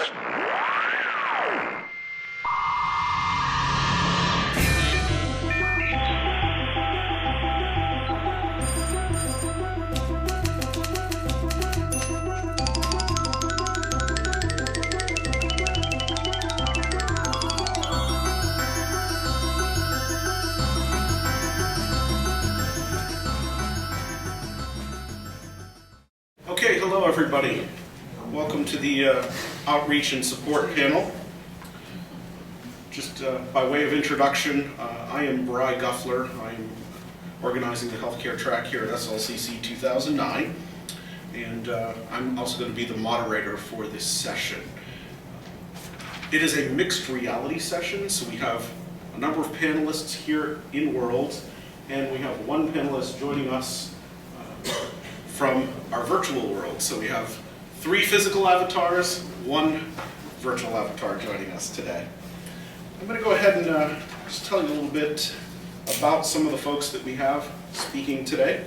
Okay, hello everybody. Welcome to the Outreach and Support panel. Just by way of introduction, I am Bri Guffler. I'm organizing the healthcare track here at SLCC 2009, and I'm also going to be the moderator for this session. It is a mixed reality session, so we have a number of panelists here in World, and we have one panelist joining us from our virtual world. So we have 3 physical avatars, 1 virtual avatar joining us today. I'm going to go ahead and just tell you a little bit about some of the folks that we have speaking today.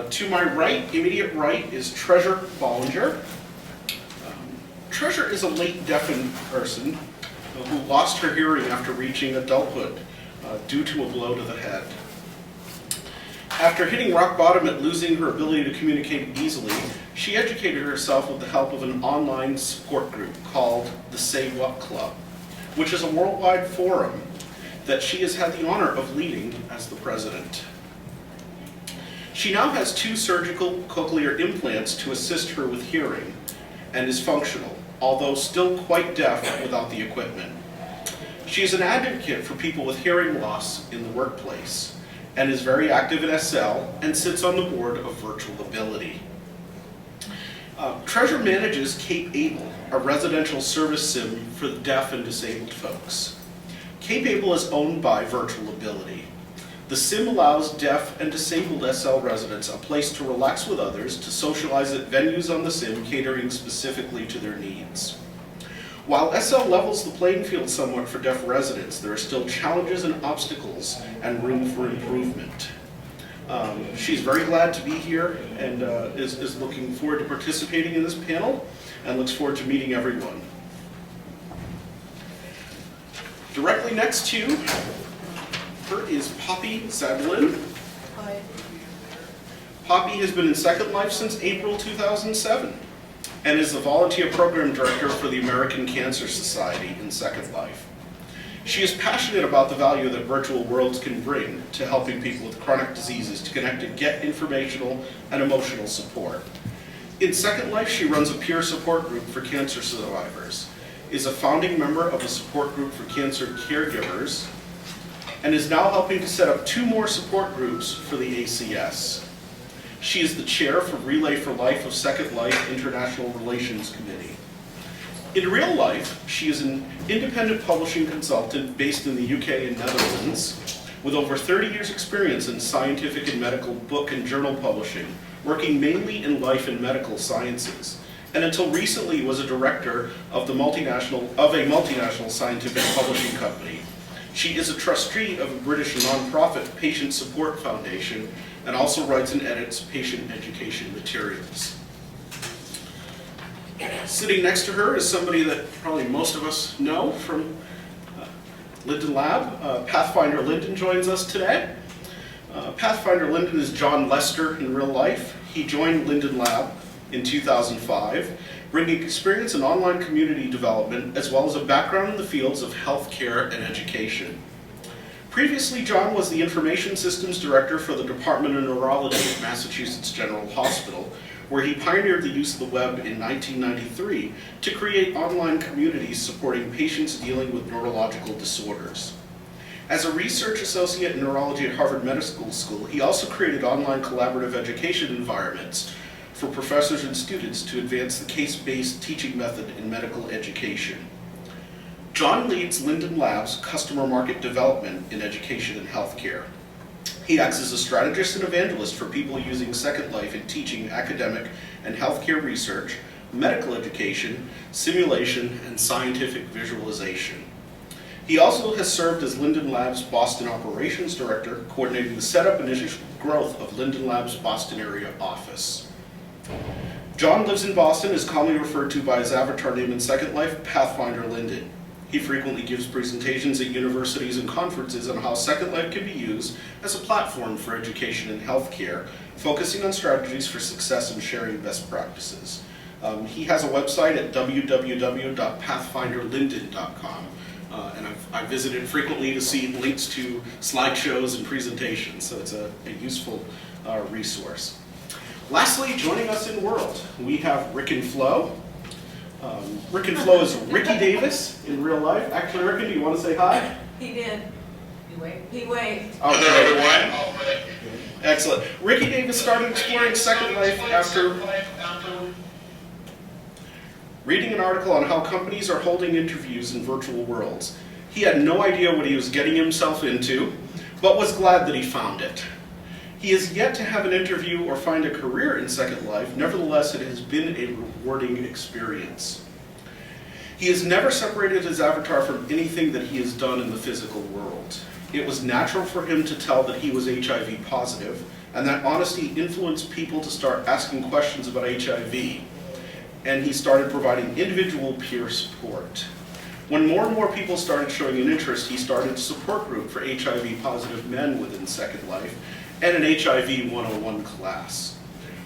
To my right, immediate right, is Treasure Bollinger. Treasure is a late deafened person who lost her hearing after reaching adulthood due to a blow to the head. After hitting rock bottom at losing her ability to communicate easily, she educated herself with the help of an online support group called the Say What Club, which is a worldwide forum that she has had the honor of leading as the president. She now has 2 surgical cochlear implants to assist her with hearing and is functional, although still quite deaf without the equipment. She is an advocate for people with hearing loss in the workplace, and is very active at SL and sits on the board of Virtual Ability. Treasure manages Cape Able, a residential service sim for the deaf and disabled folks. Cape Able is owned by Virtual Ability. The sim allows deaf and disabled SL residents a place to relax with others, to socialize at venues on the sim catering specifically to their needs. While SL levels the playing field somewhat for deaf residents, there are still challenges and obstacles and room for improvement. She's very glad to be here and is looking forward to participating in this panel and looks forward to meeting everyone. Directly next to her is Poppy Zadlin. Hi. Poppy has been in Second Life since April 2007. And is the volunteer program director for the American Cancer Society in Second Life. She is passionate about the value that virtual worlds can bring to helping people with chronic diseases to connect and get informational and emotional support. In Second Life, she runs a peer support group for cancer survivors, is a founding member of a support group for cancer caregivers, and is now helping to set up 2 more support groups for the ACS. She is the chair for Relay for Life of Second Life International Relations Committee. In real life, she is an independent publishing consultant based in the UK and Netherlands with over 30 years experience in scientific and medical book and journal publishing, working mainly in life and medical sciences, and until recently was a director of a multinational scientific publishing company. She is a trustee of a British nonprofit patient support foundation and also writes and edits patient education materials. Sitting next to her is somebody that probably most of us know from Linden Lab. Pathfinder Linden joins us today. Pathfinder Linden is John Lester in real life. He joined Linden Lab in 2005, bringing experience in online community development as well as a background in the fields of healthcare and education. Previously, John was the Information Systems Director for the Department of Neurology at Massachusetts General Hospital, where he pioneered the use of the web in 1993 to create online communities supporting patients dealing with neurological disorders. As a research associate in neurology at Harvard Medical School, he also created online collaborative education environments for professors and students to advance the case-based teaching method in medical education. John leads Linden Lab's customer market development in education and healthcare. He acts as a strategist and evangelist for people using Second Life in teaching academic and healthcare research, medical education, simulation, and scientific visualization. He also has served as Linden Lab's Boston Operations Director, coordinating the setup and initial growth of Linden Lab's Boston area office. John lives in Boston, is commonly referred to by his avatar name in Second Life, Pathfinder Linden. He frequently gives presentations at universities and conferences on how Second Life can be used as a platform for education and healthcare, focusing on strategies for success and sharing best practices. He has a website at www.pathfinderlinden.com, and I visited frequently to see links to slideshows and presentations, so it's a useful resource. Lastly, joining us in World, we have Rick and Flo. Rick and Flo is Ricky Davis in real life. Actually, Rick, do you want to say hi? He did. He waved. He waved. Oh, hello, everyone. Excellent. Ricky Davis started exploring Second Life after reading an article on how companies are holding interviews in virtual worlds. He had no idea what he was getting himself into, but was glad that he found it. He has yet to have an interview or find a career in Second Life. Nevertheless, it has been a rewarding experience. He has never separated his avatar from anything that he has done in the physical world. It was natural for him to tell that he was HIV positive, and that honesty influenced people to start asking questions about HIV. And he started providing individual peer support. When more and more people started showing an interest, he started a support group for HIV positive men within Second Life, and an HIV 101 class.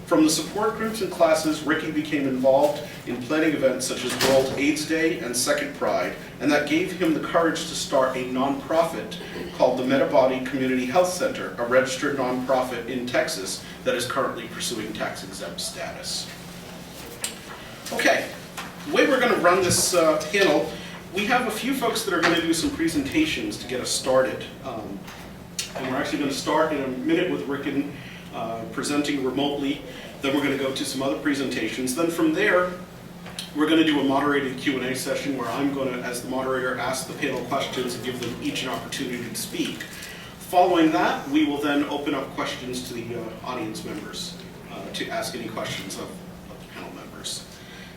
From the support groups and classes, Ricky became involved in planning events such as World AIDS Day and Second Pride, and that gave him the courage to start a nonprofit called the Metabody Community Health Center, a registered nonprofit in Texas that is currently pursuing tax-exempt status. Okay, the way we're going to run this panel, we have a few folks that are going to do some presentations to get us started. And we're actually going to start in a minute with Rickon presenting remotely. Then we're going to go to some other presentations. Then from there, we're going to do a moderated Q&A session where I'm going to, as the moderator, ask the panel questions and give them each an opportunity to speak. Following that, we will then open up questions to the audience members to ask any questions of the panel members.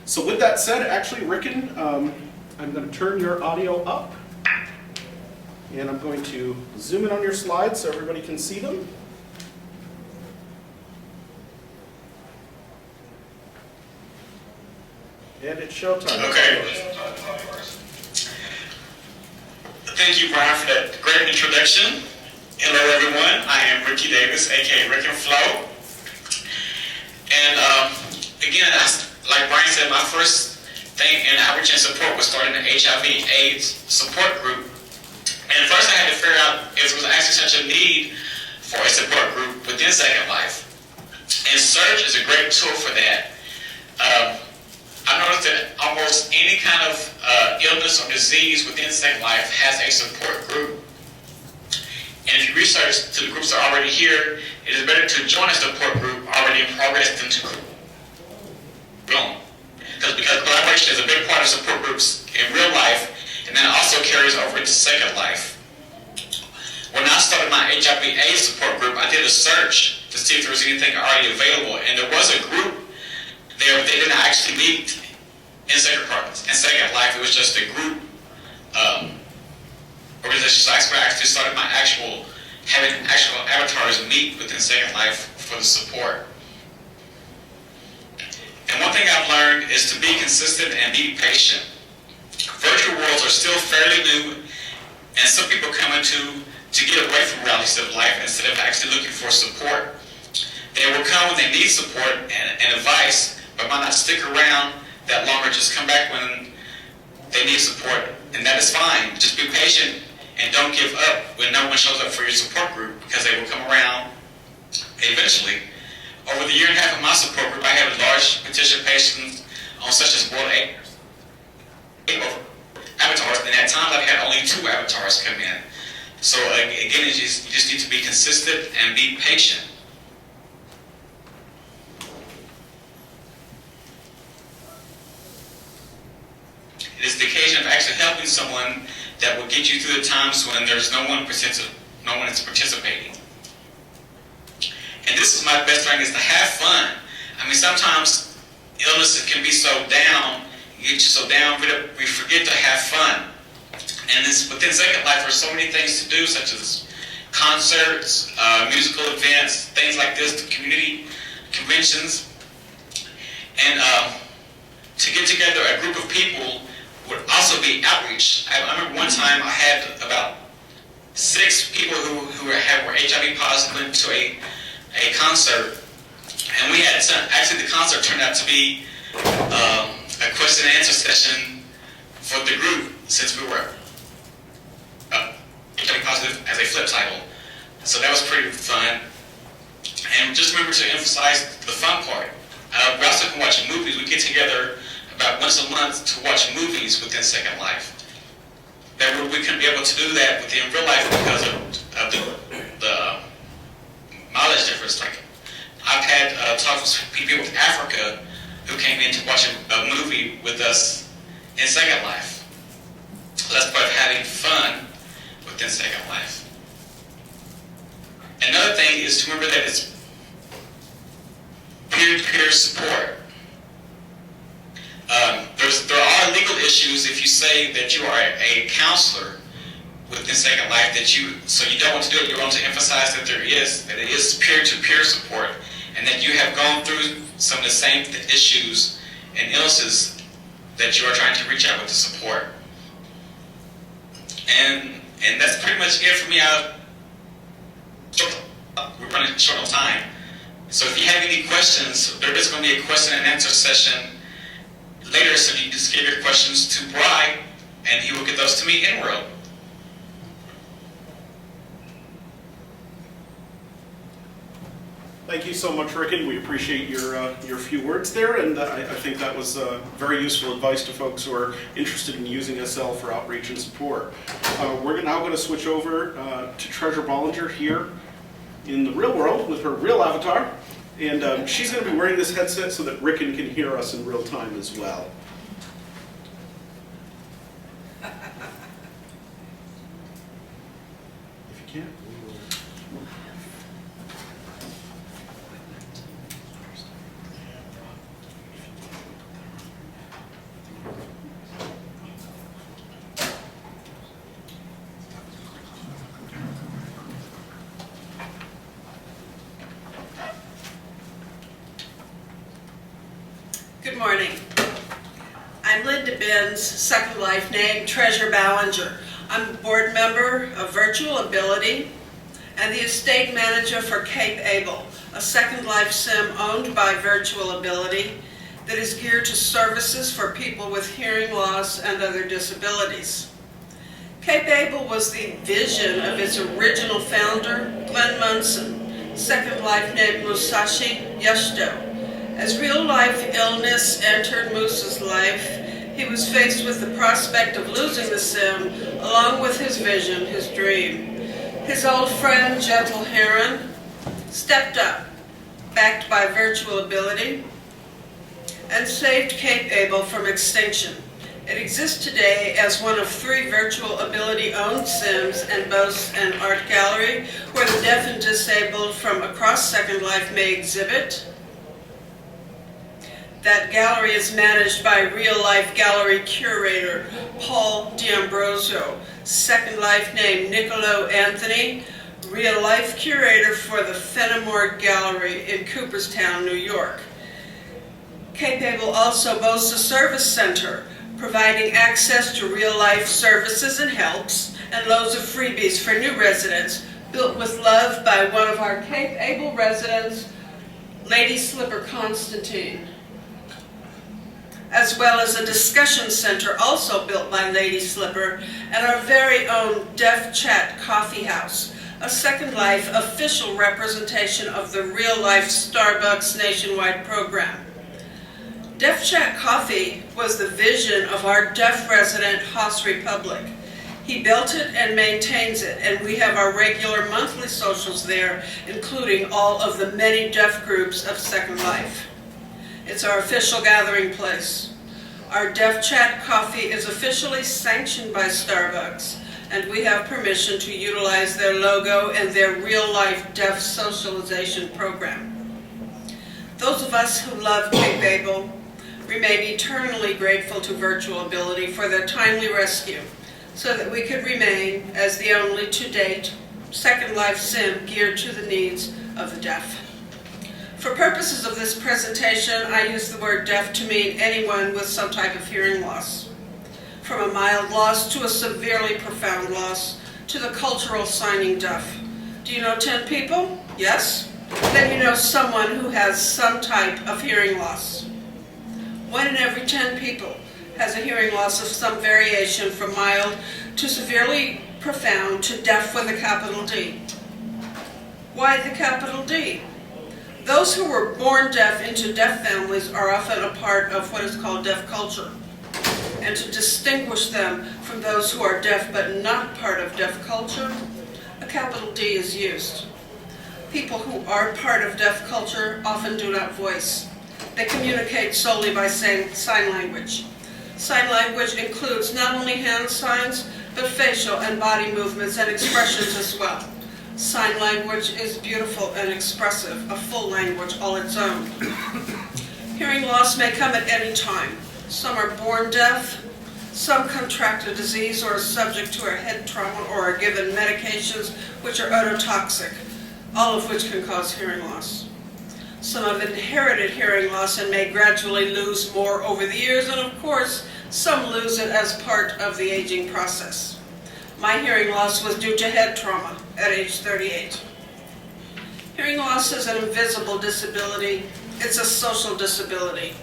So with that said, actually, Rickon, I'm going to turn your audio up. And I'm going to zoom in on your slides so everybody can see them. And it's showtime. Okay. Thank you, Brian, for that great introduction. Hello, everyone. I am Ricky Davis, aka Rick and Flo. And again, like Brian said, my first thing in outreach and support was starting an HIV/AIDS support group. And first I had to figure out if there was actually such a need for a support group within Second Life. And Surge is a great tool for that. I noticed that almost any kind of illness or disease within Second Life has a support group. And if you research to the groups that are already here, it is better to join a support group already in progress than to grow. Because collaboration is a big part of support groups in real life, and then it also carries over into Second Life. When I started my HIV/AIDS support group, I did a search to see if there was anything already available, and there was a group there, but they didn't actually meet in Second Life. It was just a group organization. So I actually started my having actual avatars meet within Second Life for the support. And one thing I've learned is to be consistent and be patient. Virtual worlds are still fairly new, and some people come into to get away from realities of life instead of actually looking for support. They will come when they need support and advice, but might not stick around that long or just come back when they need support, and that is fine. Just be patient and don't give up when no one shows up for your support group, because they will come around eventually. Over the year and a half of my support group, I had large participation on such as World AIDS avatars, and at times I've had only 2 avatars come in. So again, you just need to be consistent and be patient. It is the occasion of actually helping someone that will get you through the times when there's no one is participating. And this is my best thing, is to have fun. I mean, sometimes illnesses can be so down, get you so down, we forget to have fun. And within Second Life, there's so many things to do, such as concerts, musical events, things like this, community conventions. And to get together a group of people would also be outreach. I remember one time I had about 6 people who were HIV positive went to a concert, and we had actually the concert turned out to be a question and answer session for the group, since we were HIV positive as a flip title. So that was pretty fun. And just remember to emphasize the fun part. We also can watch movies. We get together about once a month to watch movies within Second Life. That we couldn't be able to do that within real life because of the mileage difference. Like, I've had talks with people with Africa who came in to watch a movie with us in Second Life. So that's part of having fun within Second Life. Another thing is to remember that it's peer-to-peer support. There are legal issues if you say that you are a counselor within Second Life, so you don't want to do it. You want to emphasize that it is peer-to-peer support, and that you have gone through some of the same issues and illnesses that you are trying to reach out with the support. And that's pretty much it for me. We're running short on time. So if you have any questions, there is going to be a question and answer session later, so you can just give your questions to Bri, and he will get those to me in row. Thank you so much, Rick, and we appreciate your few words there, and I think that was very useful advice to folks who are interested in using SL for outreach and support. We're now going to switch over to Treasure Bollinger here in the real world with her real avatar, and she's going to be wearing this headset so that Rick can hear us in real time as well. If you can. Good morning. I'm Linda Benz, Second Life name Treasure Ballinger. I'm a board member of Virtual Ability and the estate manager for Cape Able, a Second Life sim owned by Virtual Ability that is geared to services for people with hearing loss and other disabilities. Cape Able was the vision of its original founder, Glenn Munson, Second Life named Musashi Yashito. As real-life illness entered Moose's life, he was faced with the prospect of losing the sim, along with his vision, his dream. His old friend, Gentle Heron, stepped up, backed by Virtual Ability, and saved Cape Able from extinction. It exists today as one of 3 Virtual Ability-owned sims and boasts an art gallery where the deaf and disabled from across Second Life may exhibit. That gallery is managed by real-life gallery curator Paul D'Ambrosio, Second Life name Niccolo Anthony, real-life curator for the Fenimore Gallery in Cooperstown, New York. Cape Able also boasts a service center, providing access to real-life services and helps, and loads of freebies for new residents, built with love by one of our Cape Able residents, Lady Slipper Constantine, as well as a discussion center also built by Lady Slipper, and our very own Deaf Chat Coffee House, a Second Life official representation of the Real Life Starbucks nationwide program. Deaf Chat Coffee was the vision of our deaf resident, Haas Republic. He built it and maintains it, and we have our regular monthly socials there, including all of the many deaf groups of Second Life. It's our official gathering place. Our Deaf Chat Coffee is officially sanctioned by Starbucks, and we have permission to utilize their logo and their real-life deaf socialization program. Those of us who love Cape Able remain eternally grateful to Virtual Ability for their timely rescue, so that we could remain as the only to date Second Life sim geared to the needs of the deaf. For purposes of this presentation, I use the word deaf to mean anyone with some type of hearing loss. From a mild loss to a severely profound loss to the cultural signing deaf. Do you know 10 people? Yes? Then you know someone who has some type of hearing loss. 1 in every 10 people has a hearing loss of some variation from mild to severely profound to deaf with a capital D. Why the capital D? Those who were born deaf into deaf families are often a part of what is called deaf culture. And to distinguish them from those who are deaf but not part of deaf culture, a capital D is used. People who are part of deaf culture often do not voice. They communicate solely by saying sign language. Sign language includes not only hand signs, but facial and body movements and expressions as well. Sign language is beautiful and expressive, a full language all its own. Hearing loss may come at any time. Some are born deaf, some contract a disease or are subject to a head trauma or are given medications which are ototoxic, all of which can cause hearing loss. Some have inherited hearing loss and may gradually lose more over the years, and of course, some lose it as part of the aging process. My hearing loss was due to head trauma at age 38. Hearing loss is an invisible disability. It's a social disability.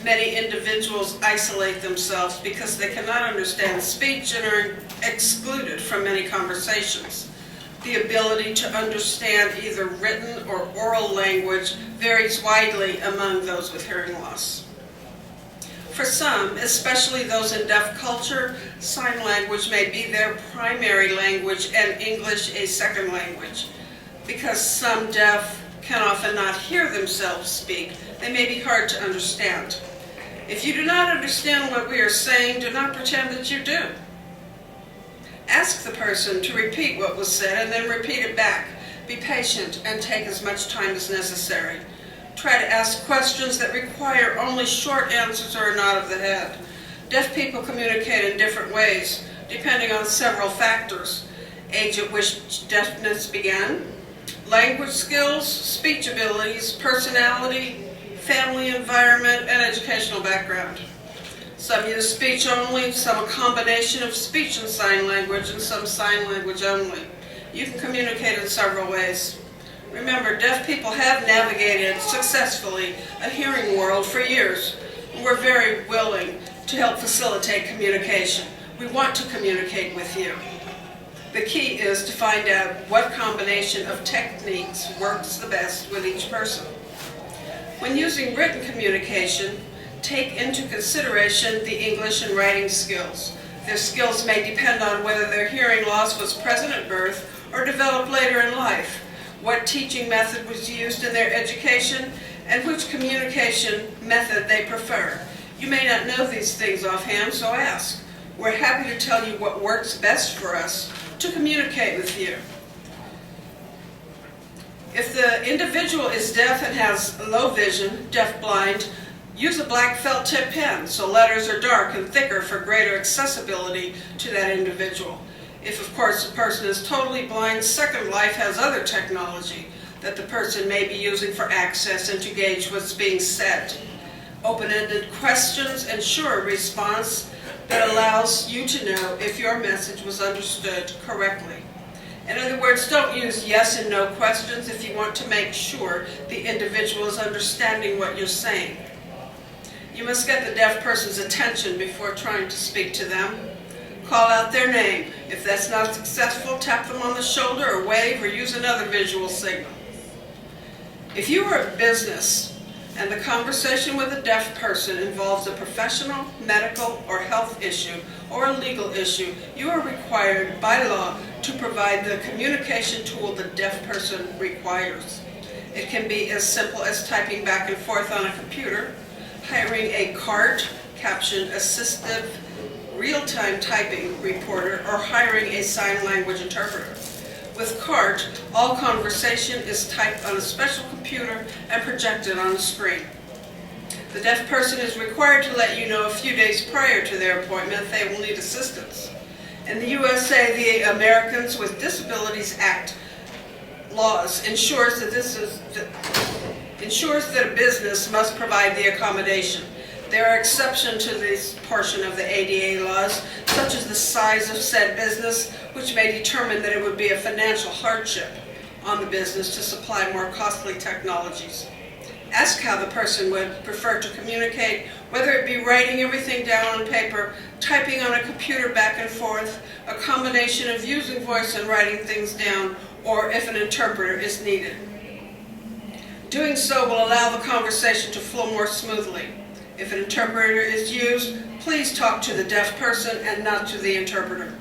Many individuals isolate themselves because they cannot understand speech and are excluded from many conversations. The ability to understand either written or oral language varies widely among those with hearing loss. For some, especially those in deaf culture, sign language may be their primary language and English a second language. Because some deaf can often not hear themselves speak, they may be hard to understand. If you do not understand what we are saying, do not pretend that you do. Ask the person to repeat what was said and then repeat it back. Be patient and take as much time as necessary. Try to ask questions that require only short answers or a nod of the head. Deaf people communicate in different ways, depending on several factors. Age at which deafness began, language skills, speech abilities, personality, family environment, and educational background. Some use speech only, some a combination of speech and sign language, and some sign language only. You can communicate in several ways. Remember, deaf people have navigated successfully a hearing world for years, and we're very willing to help facilitate communication. We want to communicate with you. The key is to find out what combination of techniques works the best with each person. When using written communication, take into consideration the English and writing skills. Their skills may depend on whether their hearing loss was present at birth or developed later in life, what teaching method was used in their education, and which communication method they prefer. You may not know these things offhand, so ask. We're happy to tell you what works best for us to communicate with you. If the individual is deaf and has low vision, deaf-blind, use a black felt tip pen so letters are dark and thicker for greater accessibility to that individual. If, of course, the person is totally blind, Second Life has other technology that the person may be using for access and to gauge what's being said. Open-ended questions ensure a response that allows you to know if your message was understood correctly. In other words, don't use yes and no questions if you want to make sure the individual is understanding what you're saying. You must get the deaf person's attention before trying to speak to them. Call out their name. If that's not successful, tap them on the shoulder or wave or use another visual signal. If you are a business and the conversation with a deaf person involves a professional, medical, or health issue or a legal issue, you are required by law to provide the communication tool the deaf person requires. It can be as simple as typing back and forth on a computer, hiring a CART, caption assistive, real-time typing reporter, or hiring a sign language interpreter. With CART, all conversation is typed on a special computer and projected on the screen. The deaf person is required to let you know a few days prior to their appointment if they will need assistance. In the USA, the Americans with Disabilities Act laws ensures that ensures that a business must provide the accommodation. There are exceptions to this portion of the ADA laws, such as the size of said business, which may determine that it would be a financial hardship on the business to supply more costly technologies. Ask how the person would prefer to communicate, whether it be writing everything down on paper, typing on a computer back and forth, a combination of using voice and writing things down, or if an interpreter is needed. Doing so will allow the conversation to flow more smoothly. If an interpreter is used, please talk to the deaf person and not to the interpreter.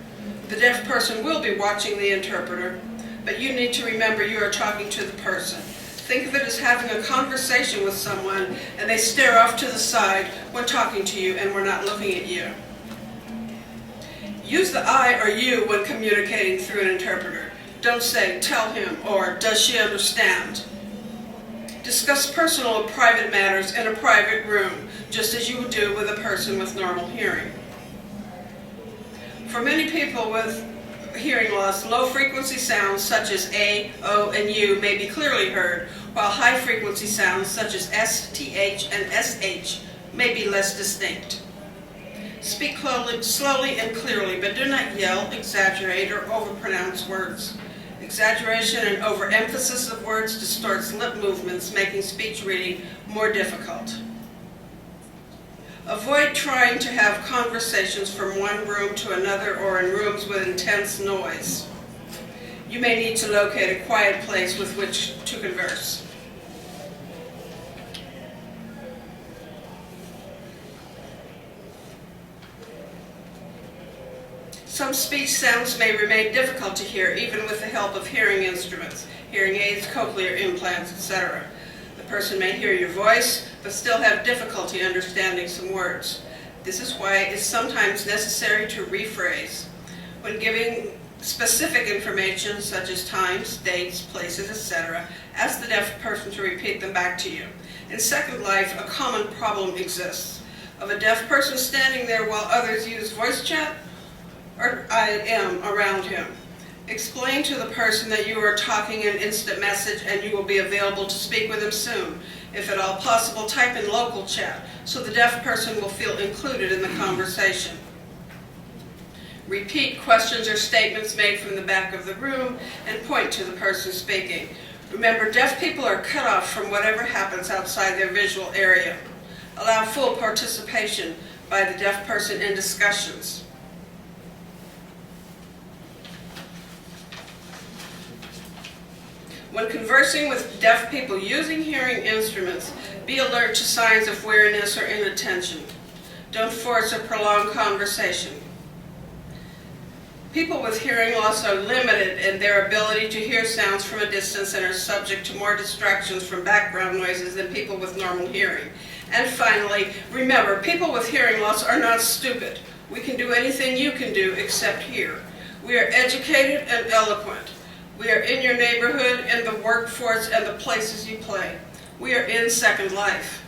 The deaf person will be watching the interpreter, but you need to remember you are talking to the person. Think of it as having a conversation with someone and they stare off to the side when talking to you and we're not looking at you. Use the I or you when communicating through an interpreter. Don't say, tell him, or does she understand? Discuss personal or private matters in a private room, just as you would do with a person with normal hearing. For many people with hearing loss, low-frequency sounds such as A, O, and U may be clearly heard, while high-frequency sounds such as S, TH, and SH may be less distinct. Speak slowly and clearly, but do not yell, exaggerate, or overpronounce words. Exaggeration and overemphasis of words distorts lip movements, making speech reading more difficult. Avoid trying to have conversations from one room to another or in rooms with intense noise. You may need to locate a quiet place with which to converse. Some speech sounds may remain difficult to hear even with the help of hearing instruments, hearing aids, cochlear implants, etc. The person may hear your voice, but still have difficulty understanding some words. This is why it is sometimes necessary to rephrase. When giving specific information such as times, dates, places, etc., ask the deaf person to repeat them back to you. In Second Life, a common problem exists of a deaf person standing there while others use voice chat or I am around him. Explain to the person that you are talking an instant message and you will be available to speak with him soon. If at all possible, type in local chat so the deaf person will feel included in the conversation. Repeat questions or statements made from the back of the room and point to the person speaking. Remember, deaf people are cut off from whatever happens outside their visual area. Allow full participation by the deaf person in discussions. When conversing with deaf people using hearing instruments, be alert to signs of weariness or inattention. Don't force a prolonged conversation. People with hearing loss are limited in their ability to hear sounds from a distance and are subject to more distractions from background noises than people with normal hearing. And finally, remember, people with hearing loss are not stupid. We can do anything you can do except hear. We are educated and eloquent. We are in your neighborhood, in the workforce, and the places you play. We are in Second Life.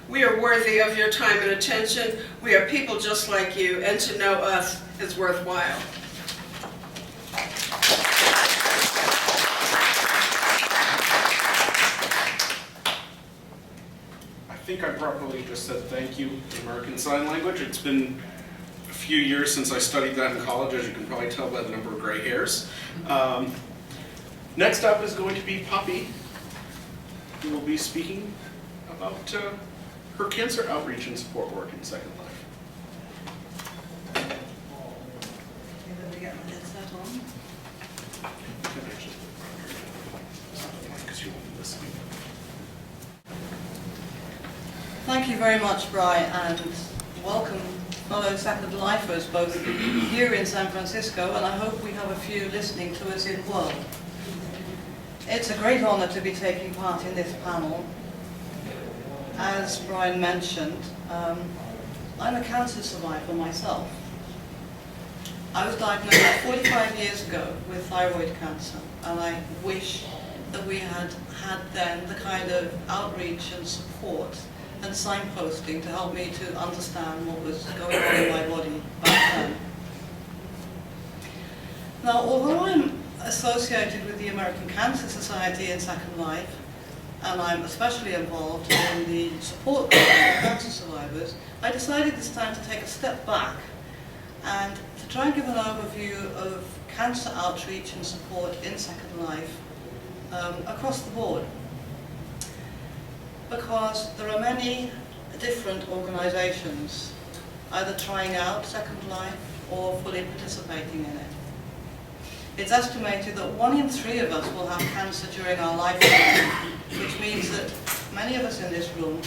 We are worthy of your time and attention. We are people just like you, and to know us is worthwhile. I think I properly just said thank you in American Sign Language. It's been a few years since I studied that in college, as you can probably tell by the number of gray hairs. Next up is going to be Poppy, who will be speaking about her cancer outreach and support work in Second Life. Thank you very much, Brian, and welcome fellow Second Lifers, both here in San Francisco, and I hope we have a few listening to us in the world. It's a great honor to be taking part in this panel. As Brian mentioned, I'm a cancer survivor myself. I was diagnosed 45 years ago with thyroid cancer, and I wish that we had had then the kind of outreach and support and signposting to help me to understand what was going on in my body back then. Now, although I'm associated with the American Cancer Society in Second Life, and I'm especially involved in the support group for cancer survivors, I decided this time to take a step back and to try and give an overview of cancer outreach and support in Second Life across the board. Because there are many different organisations either trying out Second Life or fully participating in it. It's estimated that 1 in 3 of us will have cancer during our lifetime, which means that many of us in this room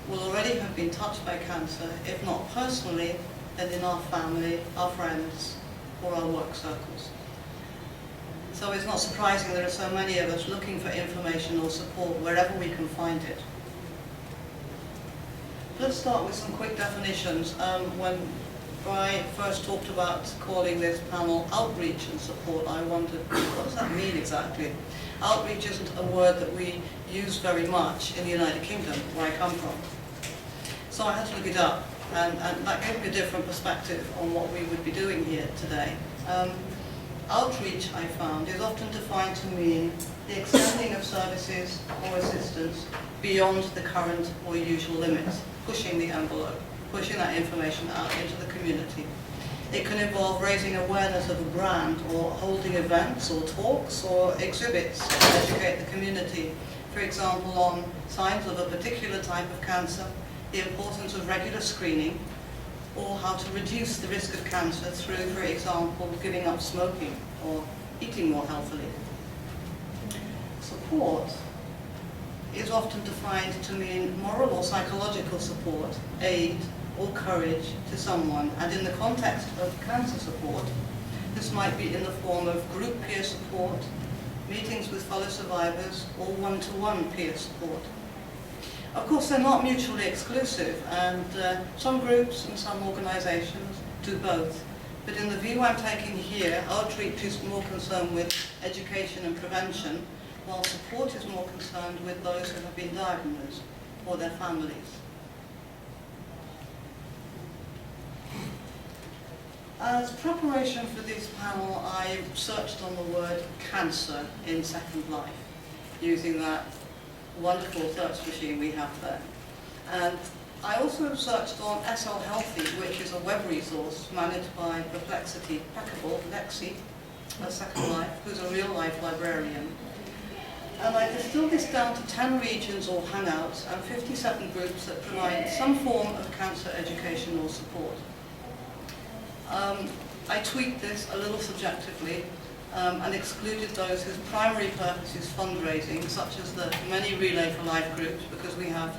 will already have been touched by cancer, if not personally, then in our family, our friends, or our work circles. So it's not surprising there are so many of us looking for information or support wherever we can find it. Let's start with some quick definitions. When I first talked about calling this panel outreach and support, I wondered, what does that mean exactly? Outreach isn't a word that we use very much in the United Kingdom, where I come from. So I had to look it up, and that gave me a different perspective on what we would be doing here today. Outreach, I found, is often defined to mean the extending of services or assistance beyond the current or usual limits, pushing the envelope, pushing that information out into the community. It can involve raising awareness of a brand or holding events or talks or exhibits to educate the community, for example, on signs of a particular type of cancer, the importance of regular screening, or how to reduce the risk of cancer through, for example, giving up smoking or eating more healthily. Support is often defined to mean moral or psychological support, aid, or courage to someone, and in the context of cancer support, this might be in the form of group peer support, meetings with fellow survivors, or one-to-one peer support. Of course, they're not mutually exclusive, and some groups and some organisations do both. But in the view I'm taking here, outreach is more concerned with education and prevention, while support is more concerned with those who have been diagnosed or their families. As preparation for this panel, I searched on the word cancer in Second Life, using that wonderful search machine we have there. And I also searched on SLCC, which is a web resource managed by Perplexity Packable, Lexi, at Second Life, who's a real-life librarian. And I distilled this down to 10 regions or hangouts and 57 groups that provide some form of cancer education or support. I tweaked this a little subjectively and excluded those whose primary purpose is fundraising, such as the many Relay for Life groups, because we have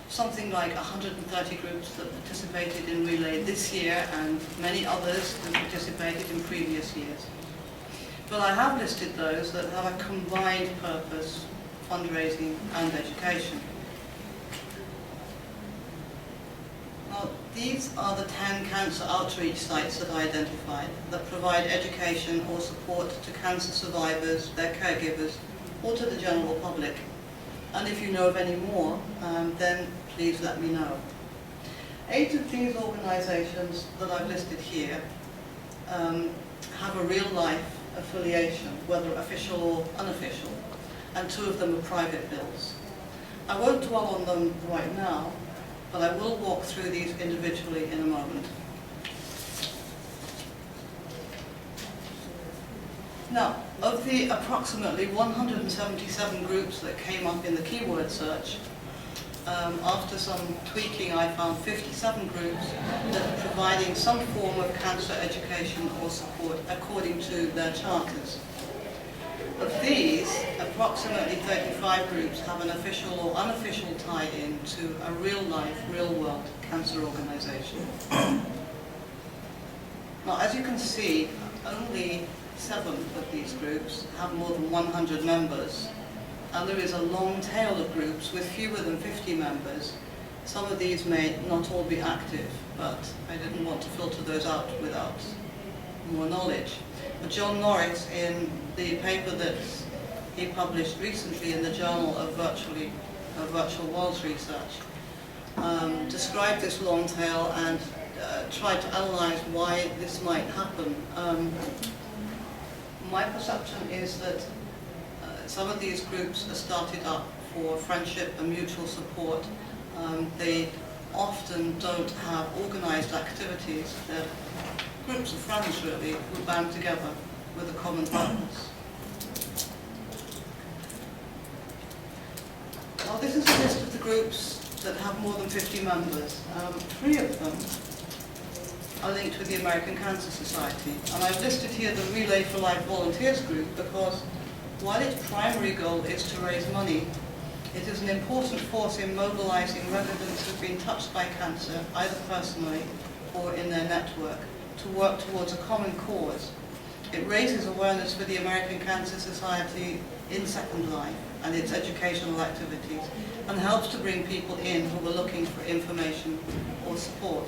something like 130 groups that participated in Relay this year and many others who participated in previous years. But I have listed those that have a combined purpose, fundraising and education. Now, these are the 10 cancer outreach sites that I identified that provide education or support to cancer survivors, their caregivers, or to the general public. And if you know of any more, then please let me know. 8 of these organisations that I've listed here have a real-life affiliation, whether official or unofficial, and 2 of them are private bills. I won't dwell on them right now, but I will walk through these individually in a moment. Now, of the approximately 177 groups that came up in the keyword search, after some tweaking I found 57 groups that are providing some form of cancer education or support according to their charters. Of these, approximately 35 groups have an official or unofficial tie-in to a real-life, real-world cancer organisation. Now, as you can see, only 7 of these groups have more than 100 members, and there is a long tail of groups with fewer than 50 members. Some of these may not all be active, but I didn't want to filter those out without more knowledge. But John Norris, in the paper that he published recently in the Journal of Virtual Worlds Research, described this long tail and tried to analyse why this might happen. My perception is that Some of these groups are started up for friendship and mutual support. They often don't have organized activities. They're groups of friends, really, who band together with a common purpose. Well, this is a list of the groups that have more than 50 members. 3 of them are linked with the American Cancer Society. And I've listed here the Relay for Life Volunteers group because while its primary goal is to raise money, it is an important force in mobilizing residents who've been touched by cancer, either personally or in their network, to work towards a common cause. It raises awareness for the American Cancer Society in Second Life and its educational activities, and helps to bring people in who are looking for information or support.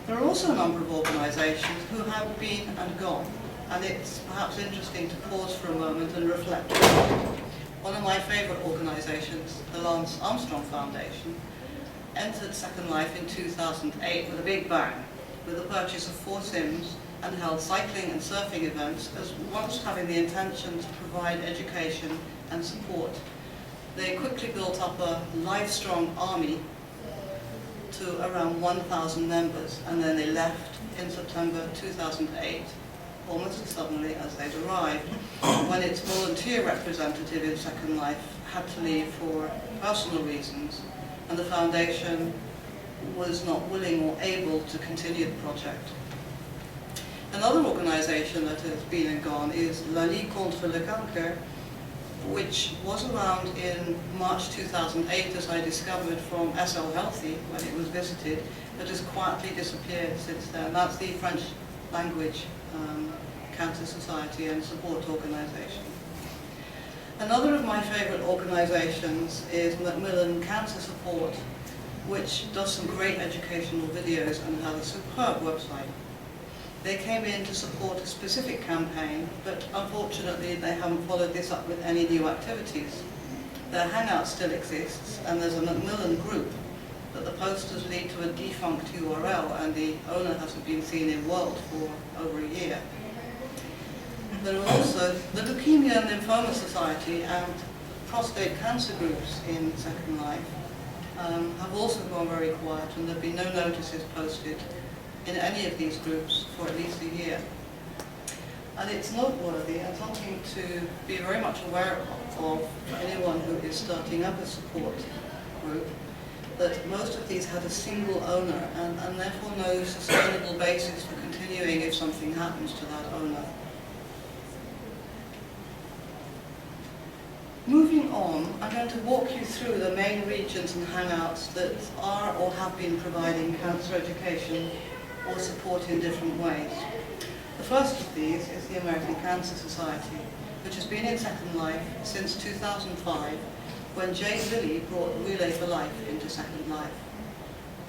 There are also a number of organizations who have been and gone, and it's perhaps interesting to pause for a moment and reflect. One of my favorite organizations, the Lance Armstrong Foundation, entered Second Life in 2008 with a big bang, with the purchase of 4 Sims, and held cycling and surfing events, as well as having the intention to provide education and support. They quickly built up a live-strong army to around 1,000 members, and then they left in September 2008, almost as suddenly as they'd arrived, when its volunteer representative in Second Life had to leave for personal reasons, and the foundation was not willing or able to continue the project. Another organization that has been and gone is La Ligue contre le Cancer, which was around in March 2008, as I discovered from SLCC when it was visited, but has quietly disappeared since then. That's the French language Cancer Society and Support Organization. Another of my favorite organizations is Macmillan Cancer Support, which does some great educational videos and has a superb website. They came in to support a specific campaign, but unfortunately they haven't followed this up with any new activities. Their hangout still exists, and there's a Macmillan group, but the posters lead to a defunct URL, and the owner hasn't been seen in world for over a year. There are also the Leukemia and Lymphoma Society and prostate cancer groups in Second Life have also gone very quiet, and there have been no notices posted in any of these groups for at least a year. And it's noteworthy and something to be very much aware of for anyone who is starting up a support group, that most of these had a single owner and therefore no sustainable basis for continuing if something happens to that owner. Moving on, I'm going to walk you through the main regions and hangouts that are or have been providing cancer education or support in different ways. The first of these is the American Cancer Society, which has been in Second Life since 2005, when Jay Lilly brought Relay for Life into Second Life.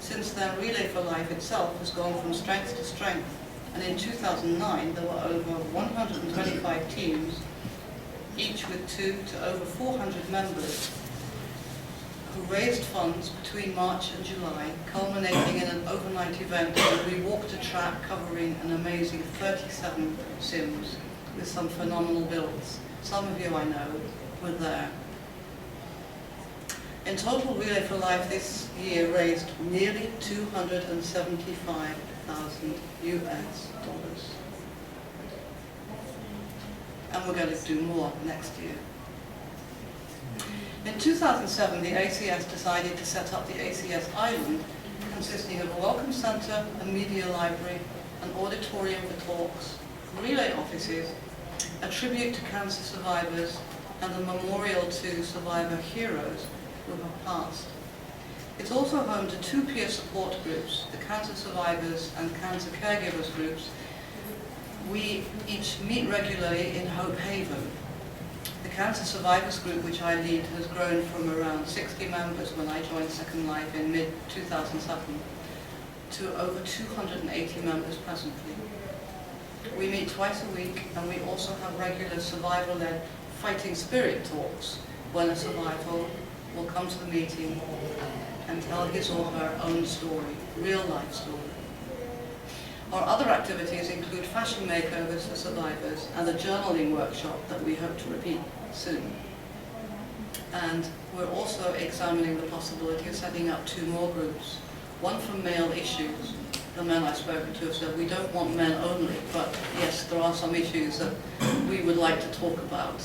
Since then, Relay for Life itself has gone from strength to strength, and in 2009 there were over 125 teams, each with 2 to over 400 members, who raised funds between March and July, culminating in an overnight event where we walked a track covering an amazing 37 Sims with some phenomenal builds. Some of you I know were there. In total, Relay for Life this year raised nearly $275,000 US. And we're going to do more next year. In 2007, the ACS decided to set up the ACS Island, consisting of a welcome centre, a media library, an auditorium for talks, relay offices, a tribute to cancer survivors, and a memorial to survivor heroes who have passed. It's also home to 2 peer support groups, the Cancer Survivors and Cancer Caregivers groups. We each meet regularly in Hope Haven. The Cancer Survivors group, which I lead, has grown from around 60 members when I joined Second Life in mid-2007 to over 280 members presently. We meet twice a week, and we also have regular survivor-led fighting spirit talks when a survivor will come to the meeting and tell his or her own story, real life story. Our other activities include fashion makeovers for survivors and a journaling workshop that we hope to repeat soon. And we're also examining the possibility of setting up 2 more groups, one for male issues. The men I've spoken to have said we don't want men only, but yes, there are some issues that we would like to talk about,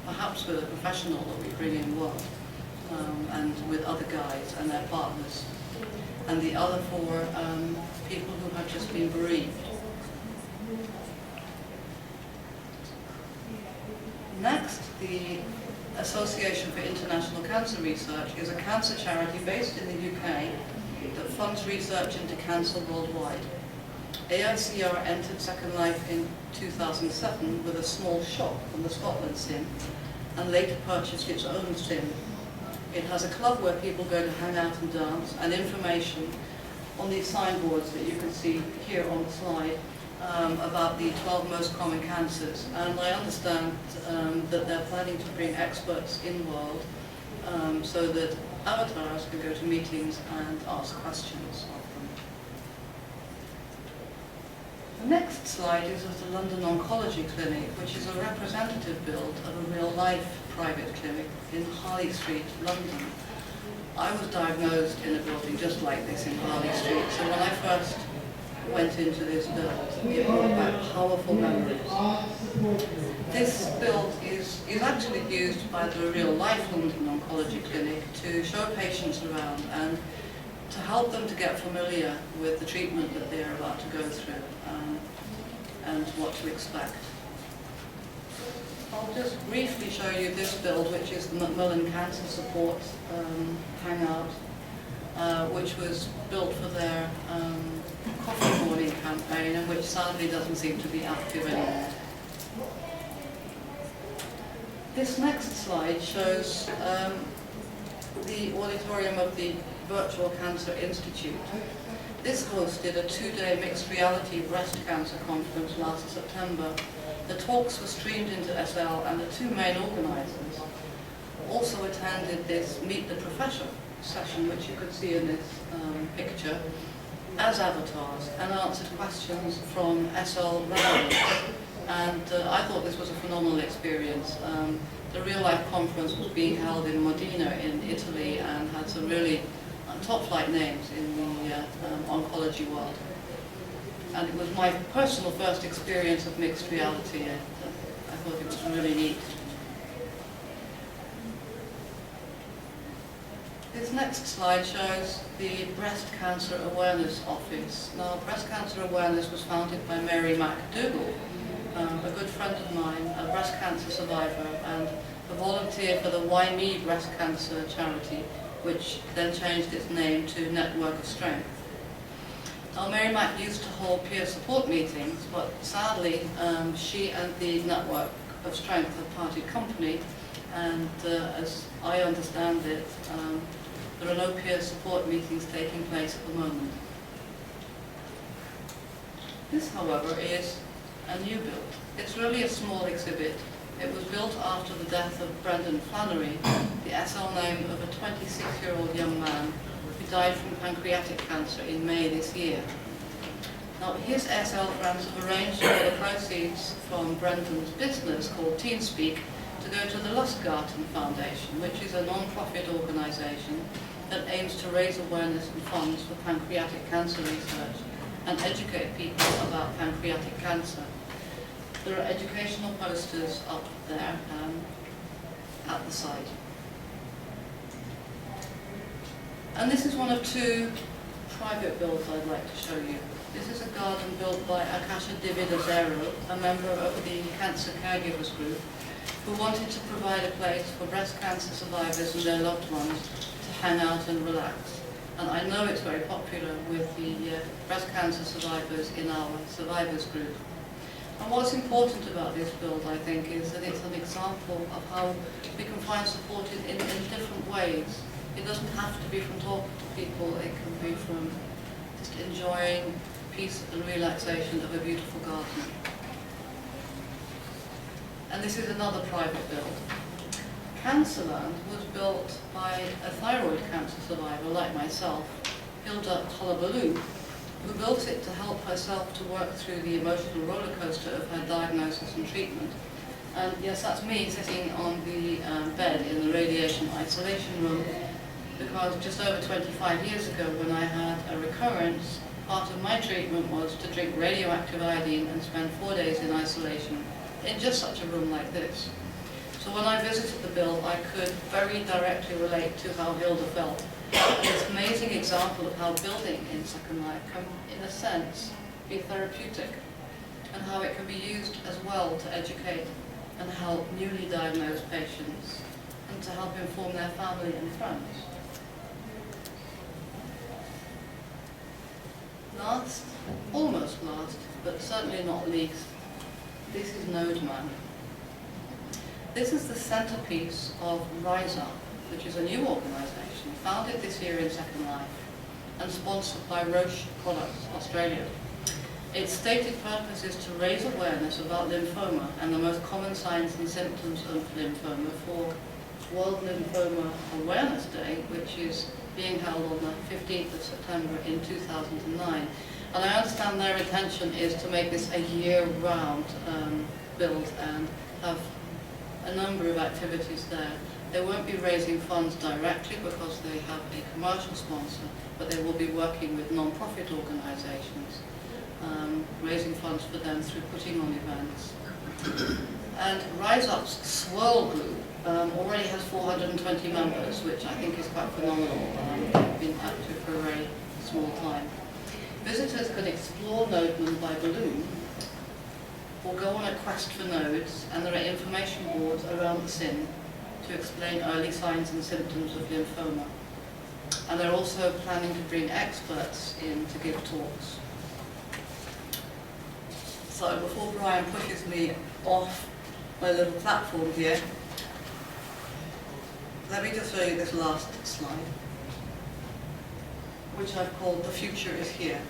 perhaps with a professional that we bring in one, and with other guys and their partners. And the other for people who have just been bereaved. Next, the Association for International Cancer Research is a cancer charity based in the UK that funds research into cancer worldwide. AICR entered Second Life in 2007 with a small shop on the Scotland sim and later purchased its own sim. It has a club where people go to hang out and dance, and information on these signboards that you can see here on the slide about the 12 most common cancers. And I understand that they're planning to bring experts in world so that avatars can go to meetings and ask questions of them. The next slide is of the London Oncology Clinic, which is a representative build of a real-life private clinic in Harley Street, London. I was diagnosed in a building just like this in Harley Street, so when I first went into this build, it brought back powerful memories. This build is actually used by the real-life London Oncology Clinic to show patients around and to help them to get familiar with the treatment that they're about to go through and what to expect. I'll just briefly show you this build, which is the Macmillan Cancer Support Hangout, which was built for their coffee morning campaign, and which sadly doesn't seem to be active anymore. This next slide shows the auditorium of the Virtual Cancer Institute. This hosted a 2-day mixed reality breast cancer conference last September. The talks were streamed into SL, and the 2 main organisers also attended this Meet the Professor session, which you could see in this picture, as avatars, and answered questions from SL residents. And I thought this was a phenomenal experience. The real-life conference was being held in Modena in Italy and had some really top-flight names in the oncology world. And it was my personal first experience of mixed reality, and I thought it was really neat. This next slide shows the Breast Cancer Awareness Office. Now, Breast Cancer Awareness was founded by Mary MacDougall, a good friend of mine, a breast cancer survivor, and a volunteer for the Why Me Breast Cancer charity, which then changed its name to Network of Strength. Now, Mary Mac used to hold peer support meetings, but sadly, she and the Network of Strength have parted company, and as I understand it, there are no peer support meetings taking place at the moment. This, however, is a new build. It's really a small exhibit. It was built after the death of Brendan Flannery, the SL name of a 26-year-old young man who died from pancreatic cancer in May this year. Now, his SL friends have arranged for the proceeds from Brendan's business called TeenSpeak to go to the Lustgarten Foundation, which is a non-profit organisation that aims to raise awareness and funds for pancreatic cancer research and educate people about pancreatic cancer. There are educational posters up there at the site. And this is one of 2 private builds I'd like to show you. This is a garden built by Akasha Dividazero, a member of the Cancer Caregivers Group, who wanted to provide a place for breast cancer survivors and their loved ones to hang out and relax. And I know it's very popular with the breast cancer survivors in our survivors group. And what's important about this build, I think, is that it's an example of how we can find support in different ways. It doesn't have to be from talking to people, it can be from just enjoying peace and relaxation of a beautiful garden. And this is another private build. Cancerland was built by a thyroid cancer survivor like myself, Hilda Hullabaloo, who built it to help herself to work through the emotional roller coaster of her diagnosis and treatment. And yes, that's me sitting on the bed in the radiation isolation room, because just over 25 years ago, when I had a recurrence, part of my treatment was to drink radioactive iodine and spend 4 days in isolation in just such a room like this. So when I visited the build, I could very directly relate to how Hilda felt. And this amazing example of how building in Second Life can, in a sense, be therapeutic, and how it can be used as well to educate and help newly diagnosed patients, and to help inform their family and friends. Last, almost last, but certainly not least, this is NodeMan. This is the centerpiece of Rise Up, which is a new organisation founded this year in Second Life and sponsored by Roche Products Australia. Its stated purpose is to raise awareness about lymphoma and the most common signs and symptoms of lymphoma for World Lymphoma Awareness Day, which is being held on the 15th of September in 2009. And I understand their intention is to make this a year-round build and have a number of activities there. They won't be raising funds directly because they have a commercial sponsor, but they will be working with non-profit organisations, raising funds for them through putting on events. And Rise Up's Swirl Group already has 420 members, which I think is quite phenomenal. They've been active for a very small time. Visitors can explore NodeMan by balloon, or go on a quest for nodes, and there are information boards around the SIN to explain early signs and symptoms of lymphoma. And they're also planning to bring experts in to give talks. So before Brian pushes me off my little platform here, let me just show you this last slide, which I've called "The Future is Here."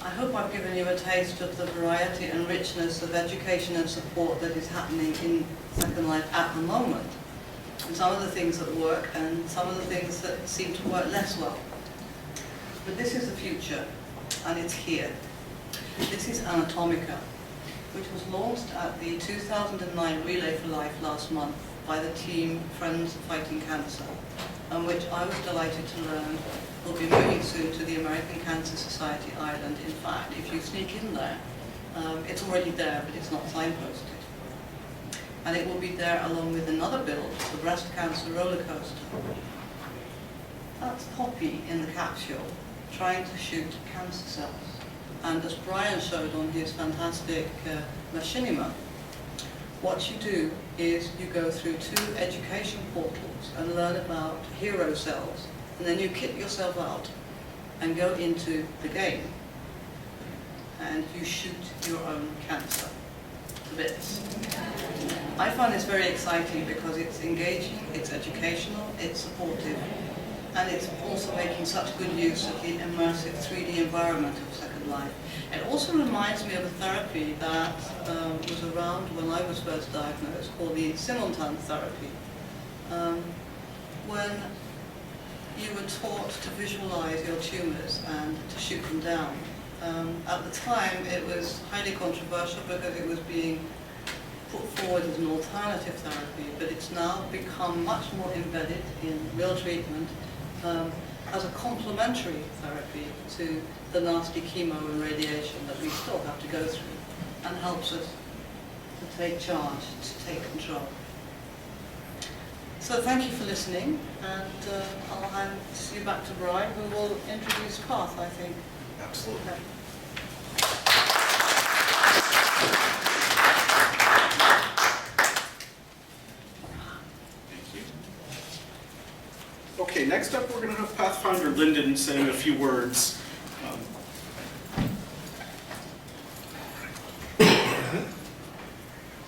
I hope I've given you a taste of the variety and richness of education and support that is happening in Second Life at the moment, and some of the things that work and some of the things that seem to work less well. But this is the future, and it's here. This is Anatomica, which was launched at the 2009 Relay for Life last month by the team Friends Fighting Cancer, and which I was delighted to learn will be moving soon to the American Cancer Society Ireland. In fact, if you sneak in there, it's already there, but it's not signposted. And it will be there along with another build, the breast cancer roller coaster. That's Poppy in the capsule, trying to shoot cancer cells. And as Brian showed on his fantastic machinima, what you do is you go through 2 education portals and learn about hero cells, and then you kit yourself out and go into the game and you shoot your own cancer to bits. I find this very exciting because it's engaging, it's educational, it's supportive, and it's also making such good use of the immersive 3D environment of Second Life. It also reminds me of a therapy that was around when I was first diagnosed, called the simultan therapy, when you were taught to visualize your tumors and to shoot them down. At the time, it was highly controversial because it was being put forward as an alternative therapy, but it's now become much more embedded in real treatment as a complementary therapy to the nasty chemo and radiation that we still have to go through, and helps us to take charge, to take control. So thank you for listening, and I'll hand you back to Brian, who will introduce Path, I think. Absolutely. Okay. Thank you. Okay, next up we're going to have Pathfinder Lyndon saying a few words.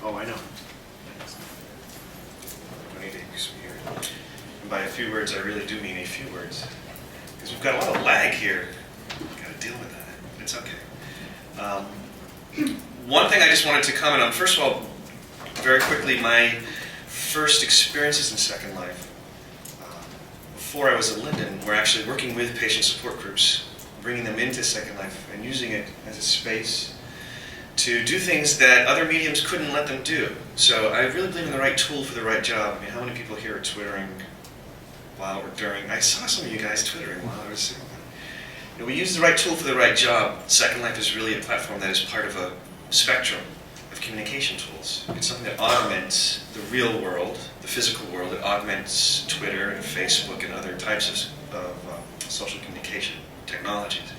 Oh, I know. I need to use some here. And by a few words, I really do mean a few words. Because we've got a lot of lag here. Got to deal with that. It's okay. One thing I just wanted to comment on, first of all, very quickly, my first experiences in Second Life, before I was at Linden, were actually working with patient support groups bringing them into Second Life and using it as a space to do things that other mediums couldn't let them do. So I really believe in the right tool for the right job. I mean, how many people here are twittering while or during? I saw some of you guys twittering while I was. You know, we use the right tool for the right job. Second Life is really a platform that is part of a spectrum of communication tools. It's something that augments the real world, the physical world. It augments Twitter and Facebook and other types of social communication technologies.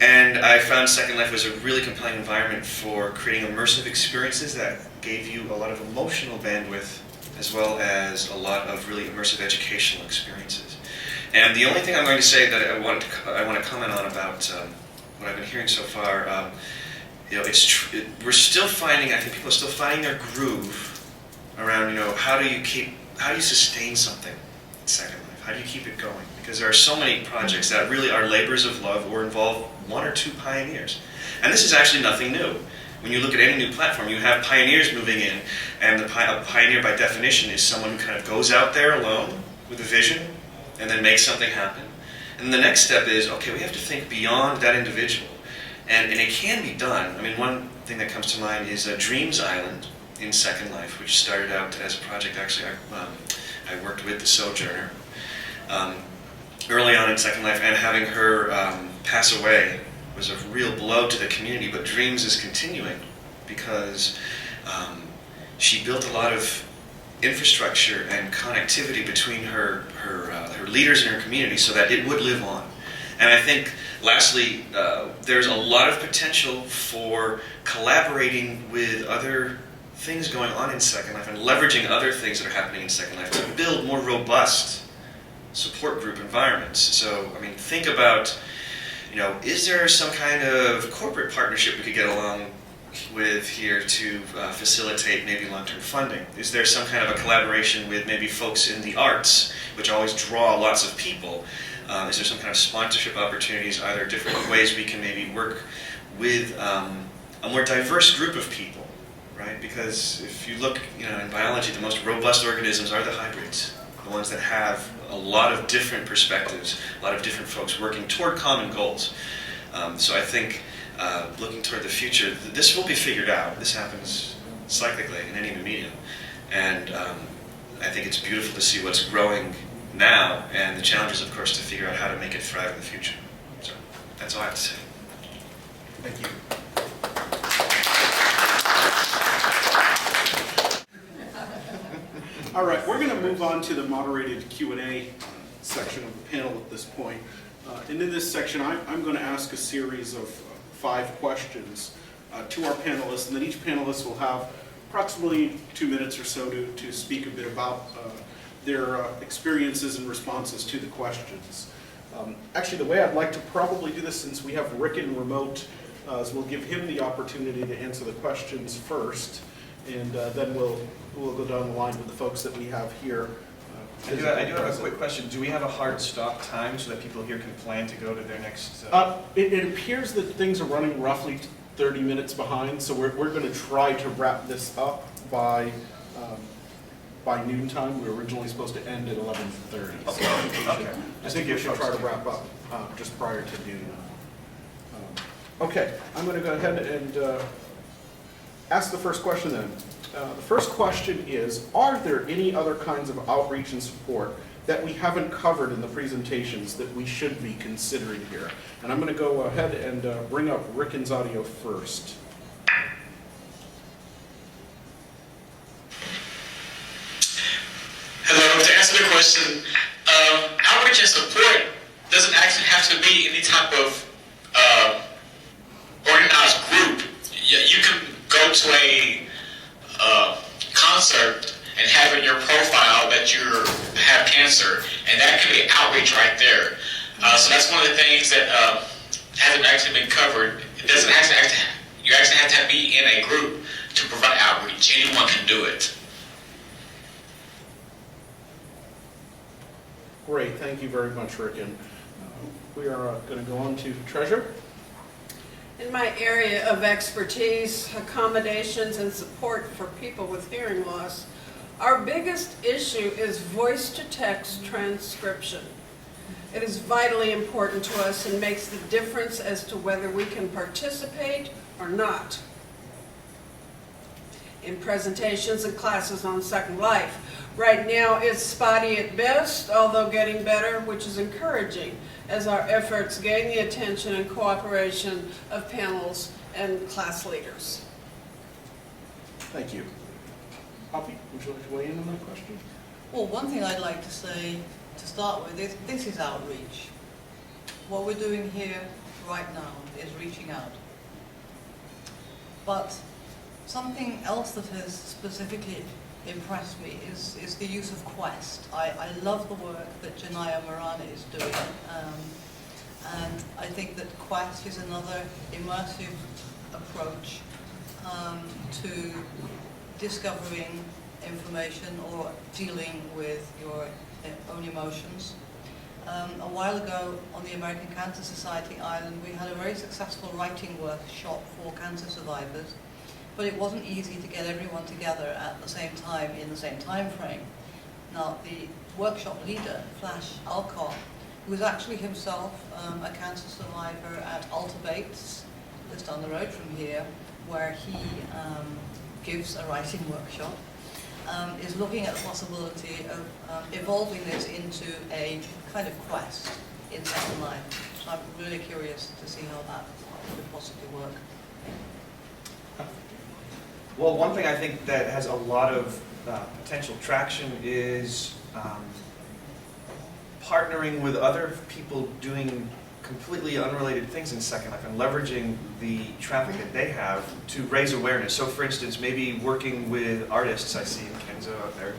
And I found Second Life was a really compelling environment for creating immersive experiences that gave you a lot of emotional bandwidth, as well as a lot of really immersive educational experiences. And the only thing I'm going to say that I want to comment on about what I've been hearing so far, you know, we're still finding, I think people are still finding their groove around, you know, how do you sustain something in Second Life? How do you keep it going? Because there are so many projects that really are labors of love or involve one or two pioneers. And this is actually nothing new. When you look at any new platform, you have pioneers moving in, and a pioneer by definition is someone who kind of goes out there alone with a vision and then makes something happen. And the next step is, okay, we have to think beyond that individual. And it can be done. I mean, one thing that comes to mind is Dreams Island in Second Life, which started out as a project, actually, I worked with the Sojourner early on in Second Life, and having her pass away was a real blow to the community, but Dreams is continuing because she built a lot of infrastructure and connectivity between her leaders in her community so that it would live on. And I think, lastly, there's a lot of potential for collaborating with other things going on in Second Life and leveraging other things that are happening in Second Life to build more robust support group environments. So, I mean, think about, you know, is there some kind of corporate partnership we could get along with here to facilitate maybe long-term funding? Is there some kind of a collaboration with maybe folks in the arts, which always draw lots of people? Is there some kind of sponsorship opportunities? Are there different ways we can maybe work with a more diverse group of people, right? Because if you look, you know, in biology, the most robust organisms are the hybrids, the ones that have a lot of different perspectives, a lot of different folks working toward common goals. So I think looking toward the future, this will be figured out. This happens cyclically in any new medium. And I think it's beautiful to see what's growing now, and the challenge is, of course, to figure out how to make it thrive in the future. So that's all I have to say. Thank you. All right, we're going to move on to the moderated Q&A section of the panel at this point. And in this section, I'm going to ask a series of 5 questions to our panelists, and then each panelist will have approximately 2 minutes or so to speak a bit about their experiences and responses to the questions. Actually, the way I'd like to probably do this, since we have Rick in remote, is we'll give him the opportunity to answer the questions first, and then we'll go down the line with the folks that we have here. I do have a quick question. Do we have a hard stop time so that people here can plan to go to their next... It appears that things are running roughly 30 minutes behind, so we're going to try to wrap this up by noontime. We were originally supposed to end at 11:30. Okay. I think we should try to wrap up just prior to noon. Okay, I'm going to go ahead and ask the first question then. The first question is, are there any other kinds of outreach and support that we haven't covered in the presentations that we should be considering here? And I'm going to go ahead and bring up Ricken's audio first. Hello, to answer the question, outreach and support doesn't actually have to be any type of organized group. You can go to a concert and have in your profile that you have cancer, and that could be outreach right there. So that's one of the things that hasn't actually been covered. It doesn't actually you actually have to be in a group to provide outreach. Anyone can do it. Great, thank you very much, Ricken. We are going to go on to Treasure. In my area of expertise, accommodations and support for people with hearing loss, our biggest issue is voice-to-text transcription. It is vitally important to us and makes the difference as to whether we can participate or not in presentations and classes on Second Life. Right now, it's spotty at best, although getting better, which is encouraging as our efforts gain the attention and cooperation of panels and class leaders. Thank you. Poppy, would you like to weigh in on that question? Well, one thing I'd like to say to start with is this is outreach. What we're doing here right now is reaching out. But something else that has specifically impressed me is the use of Quest. I love the work that Janaya Marana is doing, and I think that Quest is another immersive approach to discovering information or dealing with your own emotions. A while ago on the American Cancer Society Island, we had a very successful writing workshop for cancer survivors, but it wasn't easy to get everyone together at the same time in the same time frame. Now, the workshop leader, Flash Alcott, who was actually himself a cancer survivor at Alta Bates, just down the road from here, where he gives a writing workshop, is looking at the possibility of evolving this into a kind of quest in Second Life. So I'm really curious to see how that could possibly work. Well, one thing I think that has a lot of potential traction is partnering with other people doing completely unrelated things in Second Life and leveraging the traffic that they have to raise awareness. So for instance, maybe working with artists. I see Kenzo out there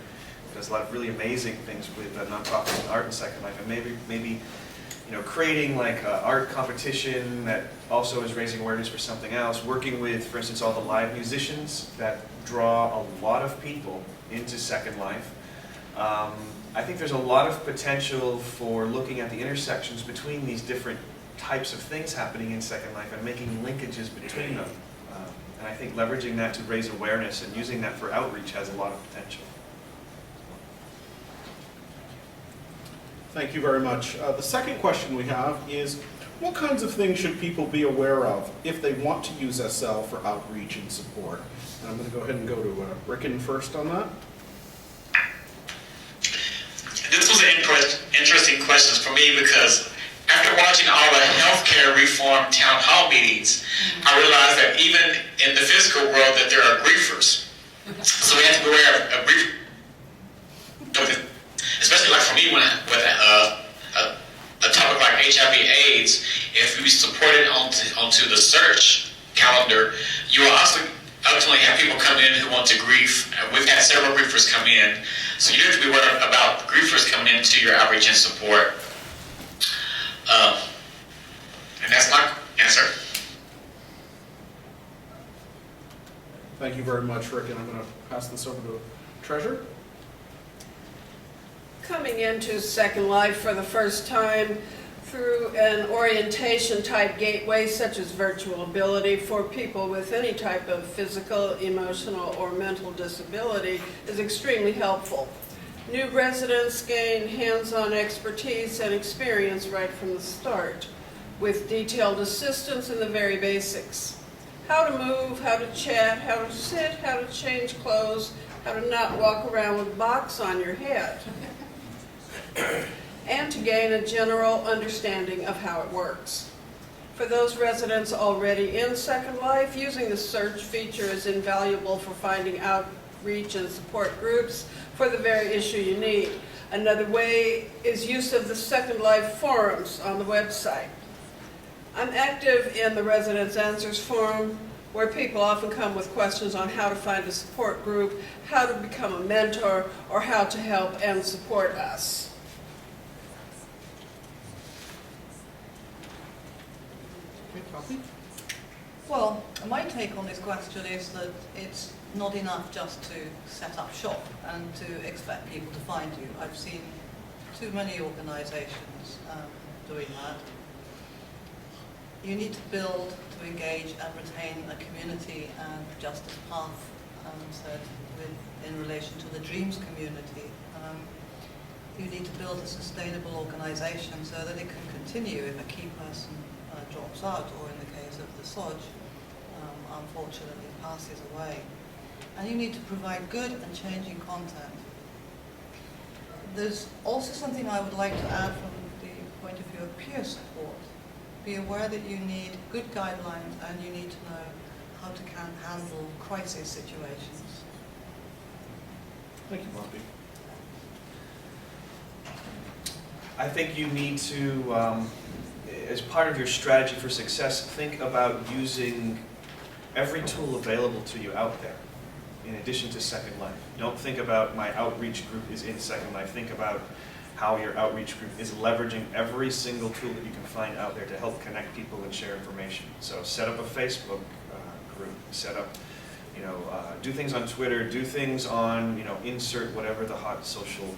does a lot of really amazing things with nonprofits and art in Second Life, and maybe creating like an art competition that also is raising awareness for something else, working with, for instance, all the live musicians that draw a lot of people into Second Life. I think there's a lot of potential for looking at the intersections between these different types of things happening in Second Life and making linkages between them. And I think leveraging that to raise awareness and using that for outreach has a lot of potential. Thank you very much. The second question we have is, what kinds of things should people be aware of if they want to use SL for outreach and support? And I'm going to go ahead and go to Ricken first on that. This was an interesting question for me because after watching all the healthcare reform town hall meetings, I realized that even in the physical world that there are griefers. So we have to be aware of grief. Especially like for me with a topic like HIV/AIDS, if we support it onto the search calendar, you will also ultimately have people come in who want to grief. We've had several griefers come in, so you have to be aware about griefers coming into your outreach and support. And that's my answer. Thank you very much, Rick, and I'm going to pass this over to Treasure. Coming into Second Life for the first time through an orientation type gateway such as virtual ability for people with any type of physical, emotional, or mental disability is extremely helpful. New residents gain hands-on expertise and experience right from the start, with detailed assistance in the very basics. How to move, how to chat, how to sit, how to change clothes, how to not walk around with a box on your head, and to gain a general understanding of how it works. For those residents already in Second Life, using the search feature is invaluable for finding outreach and support groups for the very issue you need. Another way is use of the Second Life forums on the website. I'm active in the Residents Answers forum, where people often come with questions on how to find a support group, how to become a mentor, or how to help and support us. Well, my take on this question is that it's not enough just to set up shop and to expect people to find you. I've seen too many organizations doing that. You need to build, to engage and retain a community, and just as Path said in relation to the Dreams community, You need to build a sustainable organization so that it can continue if a key person drops out, or in the case of the SLOJ, unfortunately passes away. And you need to provide good and changing content. There's also something I would like to add from the point of view of peer support. Be aware that you need good guidelines and you need to know how to handle crisis situations. Thank you, Bobby. I think you need to, as part of your strategy for success, think about using every tool available to you out there, in addition to Second Life. Don't think about my outreach group is in Second Life. Think about how your outreach group is leveraging every single tool that you can find out there to help connect people and share information. So set up a Facebook group, set up, do things on Twitter, do things on, insert whatever the hot social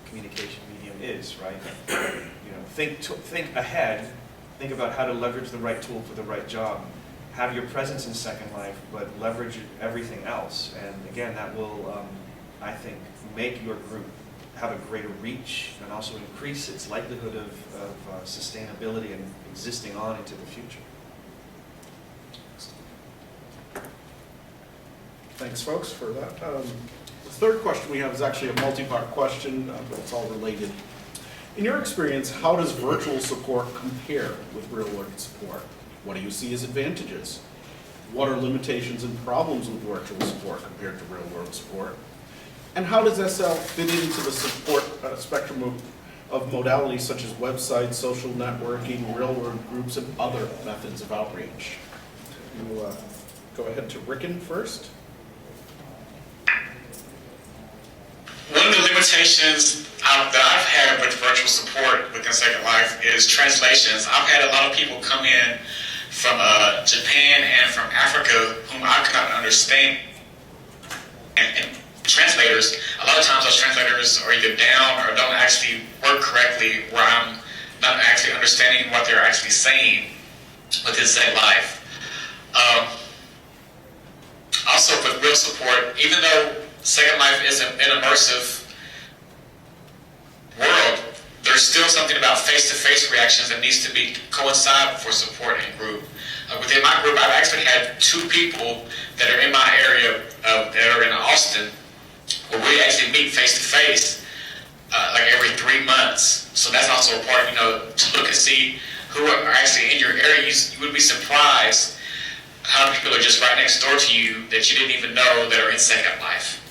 communication medium is, right? Think ahead, think about how to leverage the right tool for the right job. Have your presence in Second Life, but leverage everything else. And again, that will, I think, make your group have a greater reach and also increase its likelihood of sustainability and existing on into the future. Thanks, folks, for that. The third question we have is actually a multi-part question, but it's all related. In your experience, how does virtual support compare with real-world support? What do you see as advantages? What are limitations and problems with virtual support compared to real-world support? And how does SL fit into the support spectrum of modalities such as websites, social networking, real-world groups, and other methods of outreach? We'll go ahead to Ricken first. One of the limitations that I've had with virtual support within Second Life is translations. I've had a lot of people come in from Japan and from Africa whom I could not understand. And translators, a lot of times those translators are either down or don't actually work correctly, where I'm not actually understanding what they're actually saying within Second Life. Also with real support, even though Second Life is an immersive world, there's still something about face-to-face reactions that needs to be coincide for support in group. Within my group, I've actually had 2 people that are in my area that are in Austin, where we actually meet face-to-face like every 3 months. So that's also a part, to look and see who are actually in your area. You would be surprised how people are just right next door to you that you didn't even know that are in Second Life.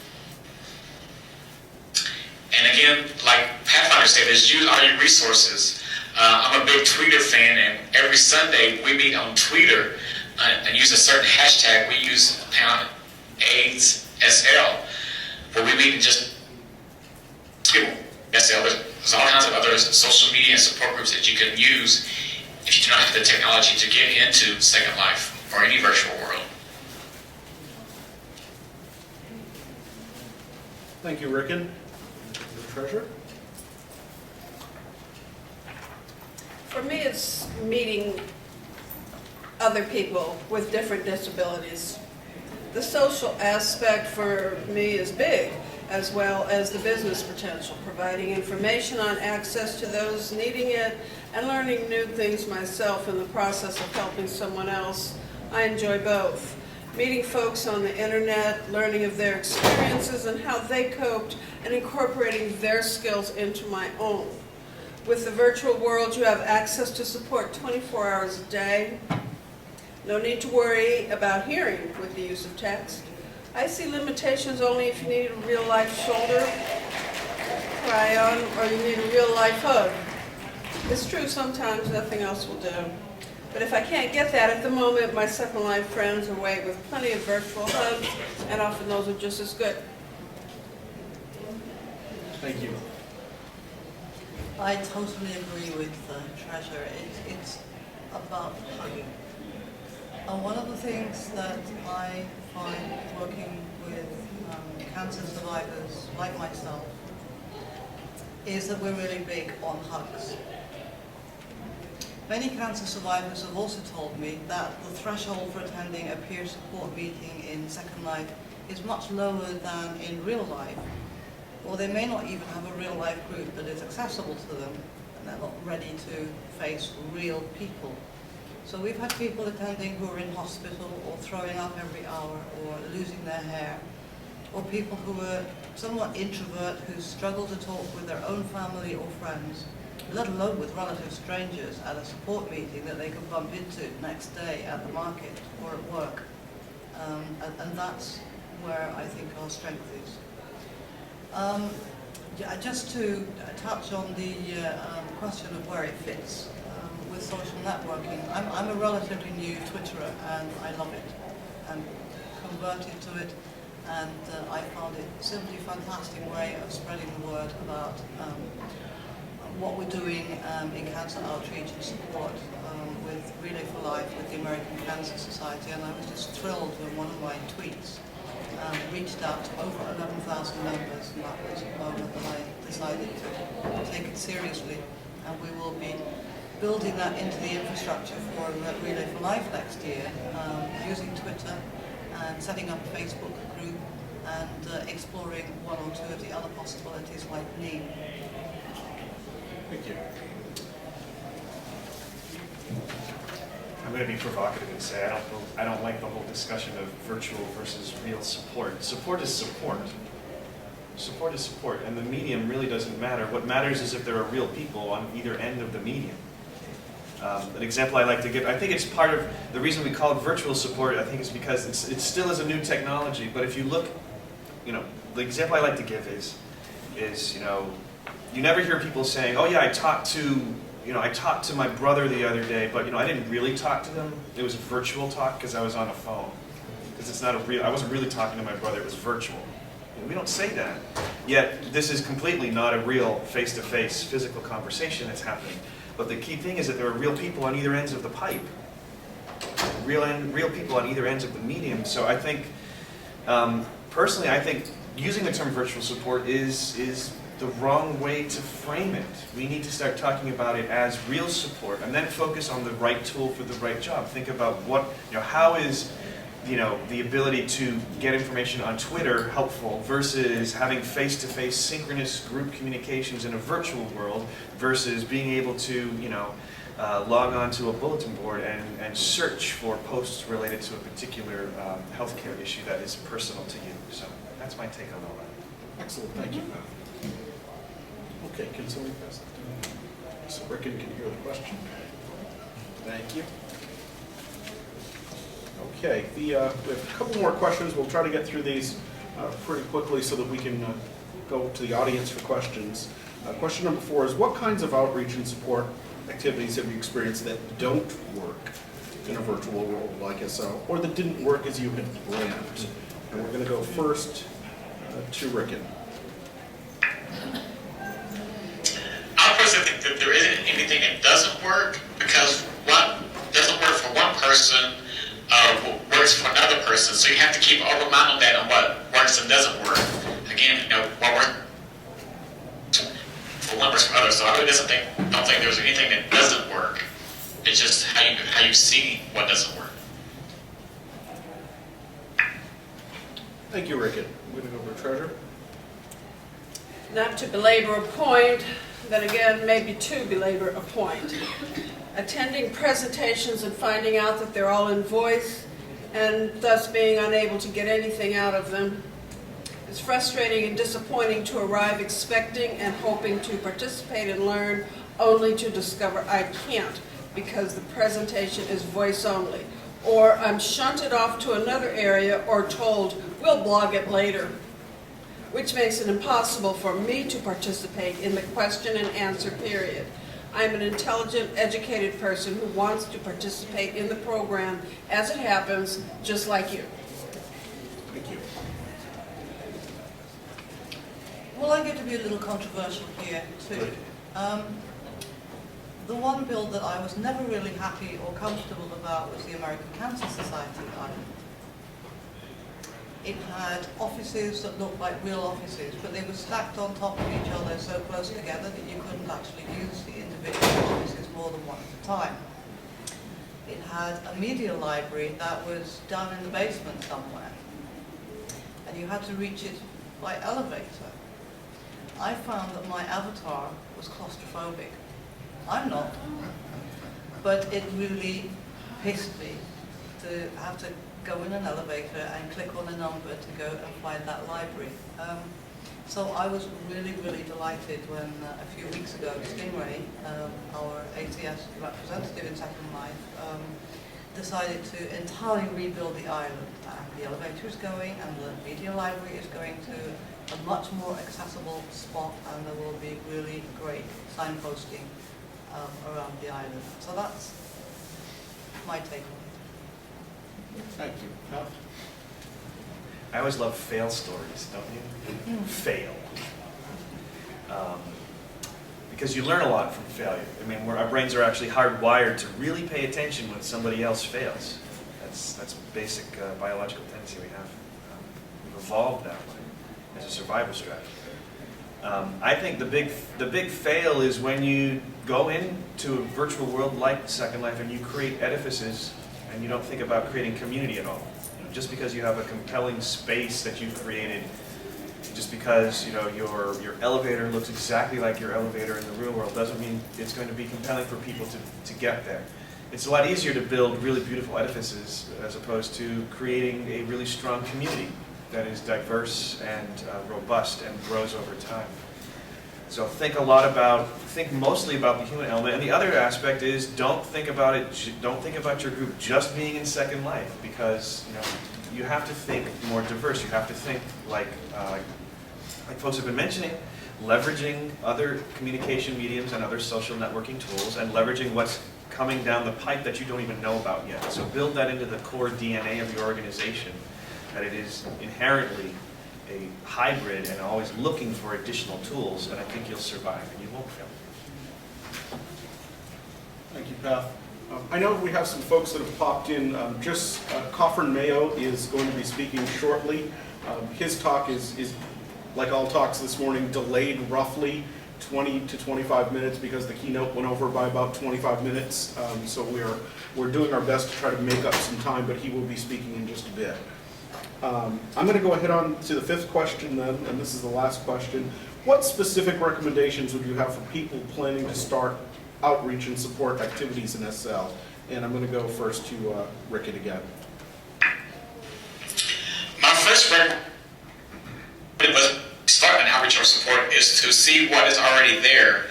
And again, like Pathfinder said, is use all your resources. I'm a big Twitter fan, and every Sunday we meet on Twitter and use a certain hashtag. We use #AIDSSL, where we meet and just people. SL. There's all kinds of other social media and support groups that you can use if you do not have the technology to get into Second Life or any virtual world. Thank you, Ricken. Treasurer? For me, it's meeting other people with different disabilities. The social aspect for me is big, as well as the business potential, providing information on access to those needing it, and learning new things myself in the process of helping someone else. I enjoy both. Meeting folks on the internet, learning of their experiences and how they coped, and incorporating their skills into my own. With the virtual world, you have access to support 24 hours a day. No need to worry about hearing with the use of text. I see limitations only if you need a real-life shoulder cry on or you need a real-life hug. It's true, sometimes nothing else will do. But if I can't get that at the moment, my Second Life friends are away with plenty of virtual hugs, and often those are just as good. Thank you. I totally agree with Treasure. It's about hugging. And one of the things that I find working with cancer survivors like myself is that we're really big on hugs. Many cancer survivors have also told me that the threshold for attending a peer support meeting in Second Life is much lower than in real life. or they may not even have a real life group that is accessible to them, and they're not ready to face real people. So we've had people attending who are in hospital or throwing up every hour or losing their hair, or people who are somewhat introvert who struggle to talk with their own family or friends, let alone with relative strangers at a support meeting that they could bump into next day at the market or at work. And that's where I think our strength is. Yeah, just to touch on the question of where it fits with social networking, I'm a relatively new Twitterer and I love it. I'm converted to it, and I found it simply a fantastic way of spreading the word about what we're doing in cancer outreach and support with Relay for Life with the American Cancer Society, and I was just thrilled when one of my tweets reached out to over 11,000 members, and that was the moment that I decided to take it seriously, and we will be building that into the infrastructure for Relay for Life next year, using Twitter and setting up a Facebook group and exploring one or two of the other possibilities like NEAM. Thank you. I'm going to be provocative and say I don't like the whole discussion of virtual versus real support. Support is support. Support is support, and the medium really doesn't matter. What matters is if there are real people on either end of the medium. An example I like to give, I think it's part of the reason we call it virtual support, I think is because it still is a new technology, but if you look, the example I like to give is you never hear people saying, oh yeah, I talked to my brother the other day, but I didn't really talk to them. It was a virtual talk because I was on a phone. Because it's not I wasn't really talking to my brother, it was virtual. We don't say that. Yet this is completely not a real face-to-face physical conversation that's happening. But the key thing is that there are real people on either ends of the pipe. Real people on either ends of the medium. So I think, personally, I think using the term virtual support is the wrong way to frame it. We need to start talking about it as real support and then focus on the right tool for the right job. Think about how is the ability to get information on Twitter helpful versus having face-to-face synchronous group communications in a virtual world versus being able to log on to a bulletin board and search for posts related to a particular healthcare issue that is personal to you. So that's my take on all that. Excellent, thank you. Okay, can somebody pass that down? So Ricken can hear the question. Thank you. Okay, we have a couple more questions. We'll try to get through these pretty quickly so that we can go to the audience for questions. Question number 4 is, what kinds of outreach and support activities have you experienced that don't work in a virtual world like SL, or that didn't work as you had planned? And we're going to go first to Ricken. I personally think that there isn't anything that doesn't work, because what doesn't work for one person works for another person. So you have to keep open mind on that, on what works and doesn't work. Again, what works for one person for others. So I really don't think there's anything that doesn't work. It's just how you see what doesn't work. Thank you, Ricken. I'm going to go over to Treasurer. Not to belabor a point, but again, maybe to belabor a point. Attending presentations and finding out that they're all in voice and thus being unable to get anything out of them. It's frustrating and disappointing to arrive expecting and hoping to participate and learn, only to discover I can't because the presentation is voice only. Or I'm shunted off to another area or told, we'll blog it later, which makes it impossible for me to participate in the question and answer period. I'm an intelligent, educated person who wants to participate in the program as it happens, just like you. Thank you. Well, I'm going to be a little controversial here too. The one bill that I was never really happy or comfortable about was the American Cancer Society item. It had offices that looked like real offices, but they were stacked on top of each other so close together that you couldn't actually use the individual offices more than one at a time. It had a media library that was down in the basement somewhere, and you had to reach it by elevator. I found that my avatar was claustrophobic. I'm not, but it really pissed me to have to go in an elevator and click on a number to go and find that library. So I was really, really delighted when a few weeks ago, Stingray, our ATS representative in Second Life, decided to entirely rebuild the island. And the elevator is going, and the media library is going to a much more accessible spot, and there will be really great signposting around the island. So that's my take on it. Thank you. Pat? I always love fail stories, don't you? Fail. Because you learn a lot from failure. I mean, our brains are actually hardwired to really pay attention when somebody else fails. That's a basic biological tendency we have. We've evolved that way as a survival strategy. I think the big fail is when you go into a virtual world like Second Life and you create edifices and you don't think about creating community at all. Just because you have a compelling space that you've created, just because your elevator looks exactly like your elevator in the real world doesn't mean it's going to be compelling for people to get there. It's a lot easier to build really beautiful edifices as opposed to creating a really strong community that is diverse and robust and grows over time. So think mostly about the human element. And the other aspect is don't think about your group just being in Second Life, because you have to think more diverse. You have to think like folks have been mentioning, leveraging other communication mediums and other social networking tools, and leveraging what's coming down the pipe that you don't even know about yet. So build that into the core DNA of your organization, that it is inherently a hybrid and always looking for additional tools, and I think you'll survive and you won't fail. Thank you, Pat. I know we have some folks that have popped in. Coffin Mayo is going to be speaking shortly. His talk is, like all talks this morning, delayed roughly 20 to 25 minutes because the keynote went over by about 25 minutes. So we're doing our best to try to make up some time, but he will be speaking in just a bit. I'm going to go ahead on to the fifth question then, and this is the last question. What specific recommendations would you have for people planning to start outreach and support activities in SL? And I'm going to go first to Rickett again. My first recommendation was start an outreach or support is to see what is already there.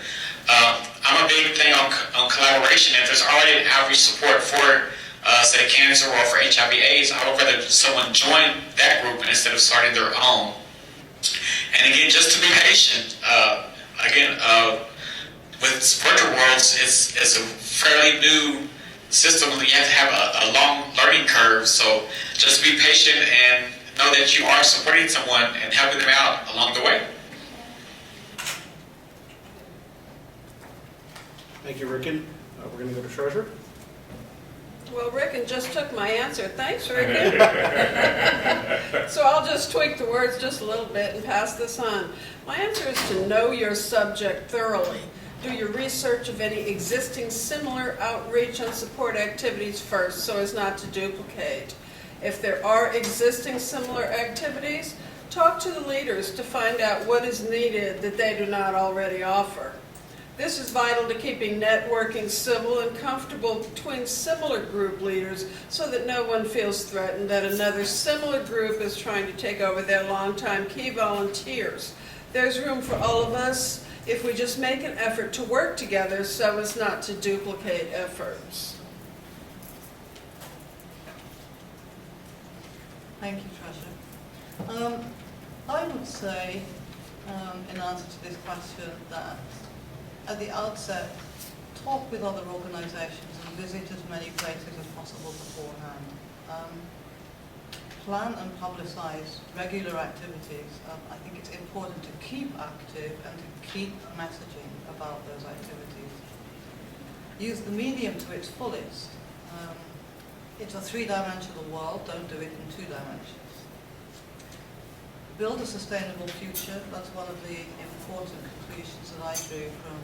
I'm a big thing on collaboration. If there's already an outreach support for say cancer or for HIV/AIDS, I would rather someone join that group instead of starting their own. And again, just to be patient. With virtual worlds, it's a fairly new system. You have to have a long learning curve. So just be patient and know that you are supporting someone and helping them out along the way. Thank you, Rickon. We're going to go to Treasurer. Well, Rickon just took my answer. Thanks, Rickon. So I'll just tweak the words just a little bit and pass this on. My answer is to know your subject thoroughly. Do your research of any existing similar outreach and support activities first so as not to duplicate. If there are existing similar activities, talk to the leaders to find out what is needed that they do not already offer. This is vital to keeping networking civil and comfortable between similar group leaders so that no one feels threatened that another similar group is trying to take over their longtime key volunteers. There's room for all of us if we just make an effort to work together so as not to duplicate efforts. Thank you, Treasure. I would say, in answer to this question, that at the outset, talk with other organizations and visit as many places as possible beforehand. Plan and publicize regular activities. I think it's important to keep active and to keep messaging about those activities. Use the medium to its fullest. It's a three-dimensional world, don't do it in two dimensions. Build a sustainable future. That's one of the important conclusions that I drew from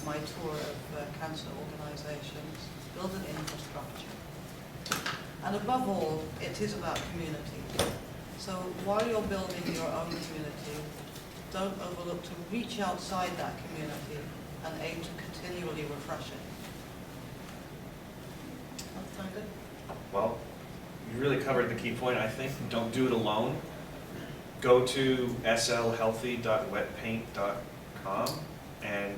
my tour of cancer organizations. Build an infrastructure. And above all, it is about community. So while you're building your own community, don't overlook to reach outside that community and aim to continually refresh it. That sound good? Well, you really covered the key point, I think. Don't do it alone. Go to slhealthy.wetpaint.com and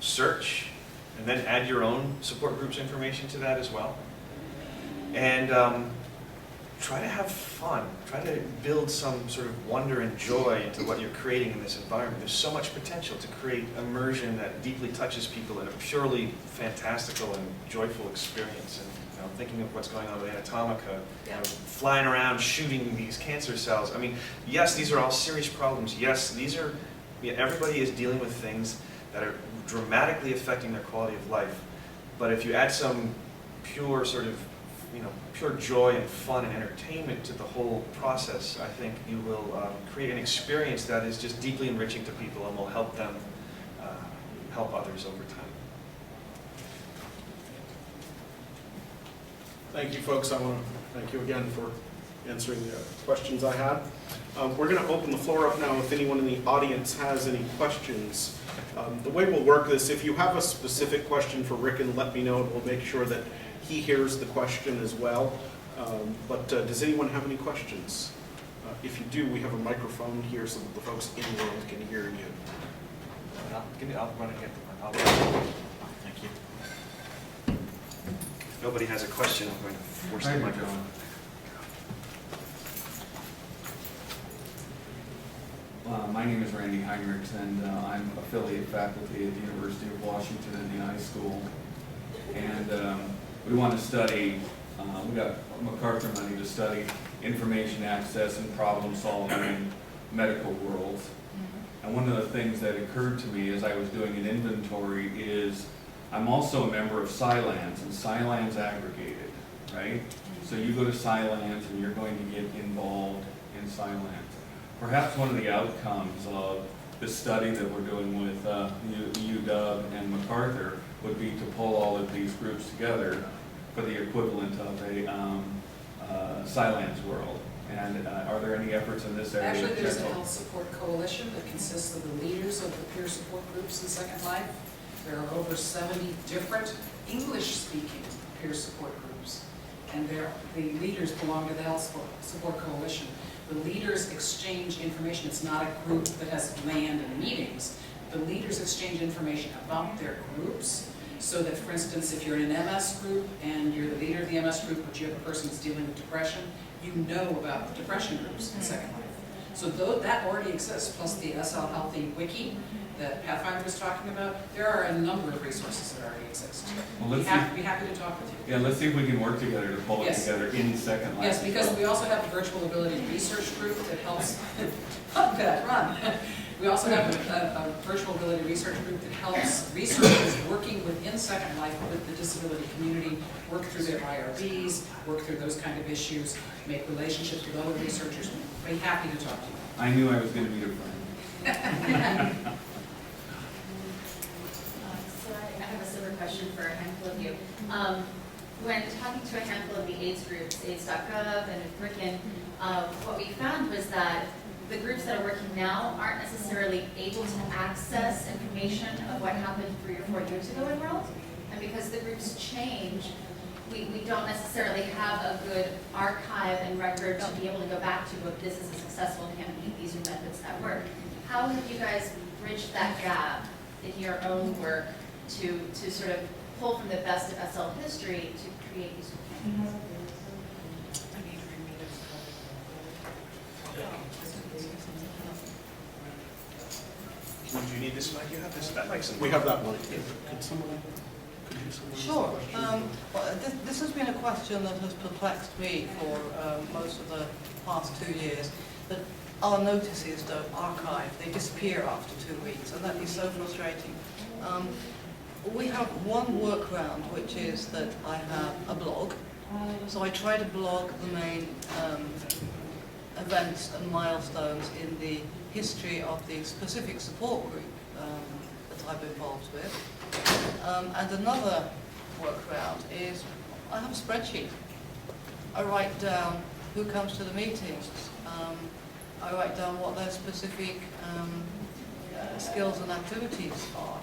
search, and then add your own support group's information to that as well. And try to have fun. Try to build some sort of wonder and joy into what you're creating in this environment. There's so much potential to create immersion that deeply touches people in a purely fantastical and joyful experience. And thinking of what's going on with Anatomica, flying around shooting these cancer cells. I mean, yes, these are all serious problems. Yes, everybody is dealing with things that are dramatically affecting their quality of life. But if you add some pure sort of, pure joy and fun and entertainment to the whole process, I think you will create an experience that is just deeply enriching to people and will help them help others over time. Thank you, folks. I want to thank you again for answering the questions I had. We're going to open the floor up now if anyone in the audience has any questions. The way we'll work this, if you have a specific question for Rick, and let me know, and we'll make sure that he hears the question as well. But does anyone have any questions? If you do, we have a microphone here so that the folks in the world can hear you. I'll run and get the Thank you. If nobody has a question, I'm going to force the microphone. My name is Randy Heinrichs, and I'm affiliate faculty at the University of Washington in the eye school. And we want to study, we got MacArthur money to study information access and problem solving in medical worlds. And one of the things that occurred to me as I was doing an inventory is I'm also a member of Silans, and Silans aggregated, right? So you go to Silans and you're going to get involved in Silans. Perhaps one of the outcomes of the study that we're doing with UW and MacArthur would be to pull all of these groups together for the equivalent of a Silans world. And are there any efforts in this area? Actually, there's a health support coalition that consists of the leaders of the peer support groups in Second Life. There are over 70 different English-speaking peer support groups, and the leaders belong to the health support coalition. The leaders exchange information. It's not a group that has land and meetings. The leaders exchange information about their groups, so that, for instance, if you're in an MS group and you're the leader of the MS group, but you have a person who's dealing with depression, you know about the depression groups in Second Life. So that already exists, plus the SL Healthy Wiki that Pathfinder was talking about. There are a number of resources that already exist. Well, Be happy to talk with you. Yeah, let's see if we can work together to pull it together in Second Life. Yes, because we also have a virtual ability research group that helps. Oh, good, run. We also have a virtual ability research group that helps researchers working within Second Life with the disability community work through their IRBs, work through those kind of issues, make relationships with other researchers. Be happy to talk to you. I knew I was going to be your friend. So I have a similar question for a handful of you. When talking to a handful of the AIDS groups, AIDS.gov and Ricken, what we found was that the groups that are working now aren't necessarily able to access information of what happened 3 or 4 years ago in world. And because the groups change, we don't necessarily have a good archive and record to be able to go back to, but this is a successful campaign, these are methods that work. How have you guys bridged that gap in your own work to sort of pull from the best of SL history to create these campaigns? Do you need this mic? You have this, that mic's in. We have that one. Could someone? Sure. Well, this has been a question that has perplexed me for most of the past 2 years, that our notices don't archive, they disappear after 2 weeks, and that is so frustrating. We have one workaround, which is that I have a blog, so I try to blog the main events and milestones in the history of the specific support group that I'm involved with. And another workaround is I have a spreadsheet. I write down who comes to the meetings. I write down what their specific skills and activities are.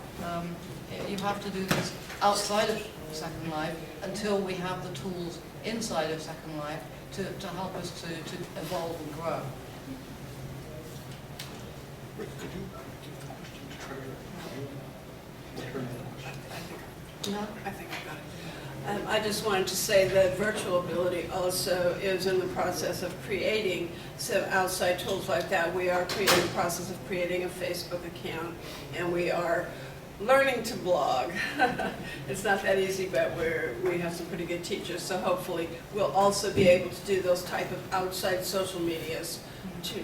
You have to do this outside of Second Life until we have the tools inside of Second Life to help us to evolve and grow. Rick, could you give the question to Trevor? No, I think I got it. I just wanted to say that Virtual Ability also is in the process of creating some outside tools like that. We are in the process of creating a Facebook account, and we are learning to blog. It's not that easy, but we have some pretty good teachers, so hopefully we'll also be able to do those type of outside social medias to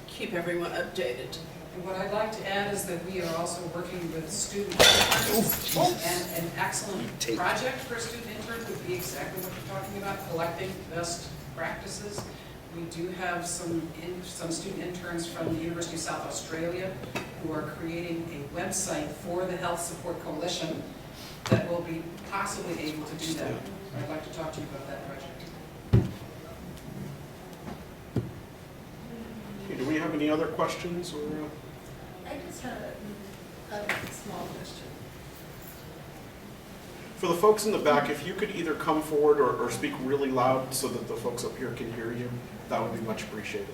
keep everyone updated. And what I'd like to add is that we are also working with student interns, and an excellent project for a student intern would be exactly what you're talking about, collecting best practices. We do have some student interns from the University of South Australia who are creating a website for the Health Support Coalition that will be possibly able to do that. I'd like to talk to you about that project. Okay, do we have any other questions or? I just had a small question. For the folks in the back, if you could either come forward or speak really loud so that the folks up here can hear you, that would be much appreciated.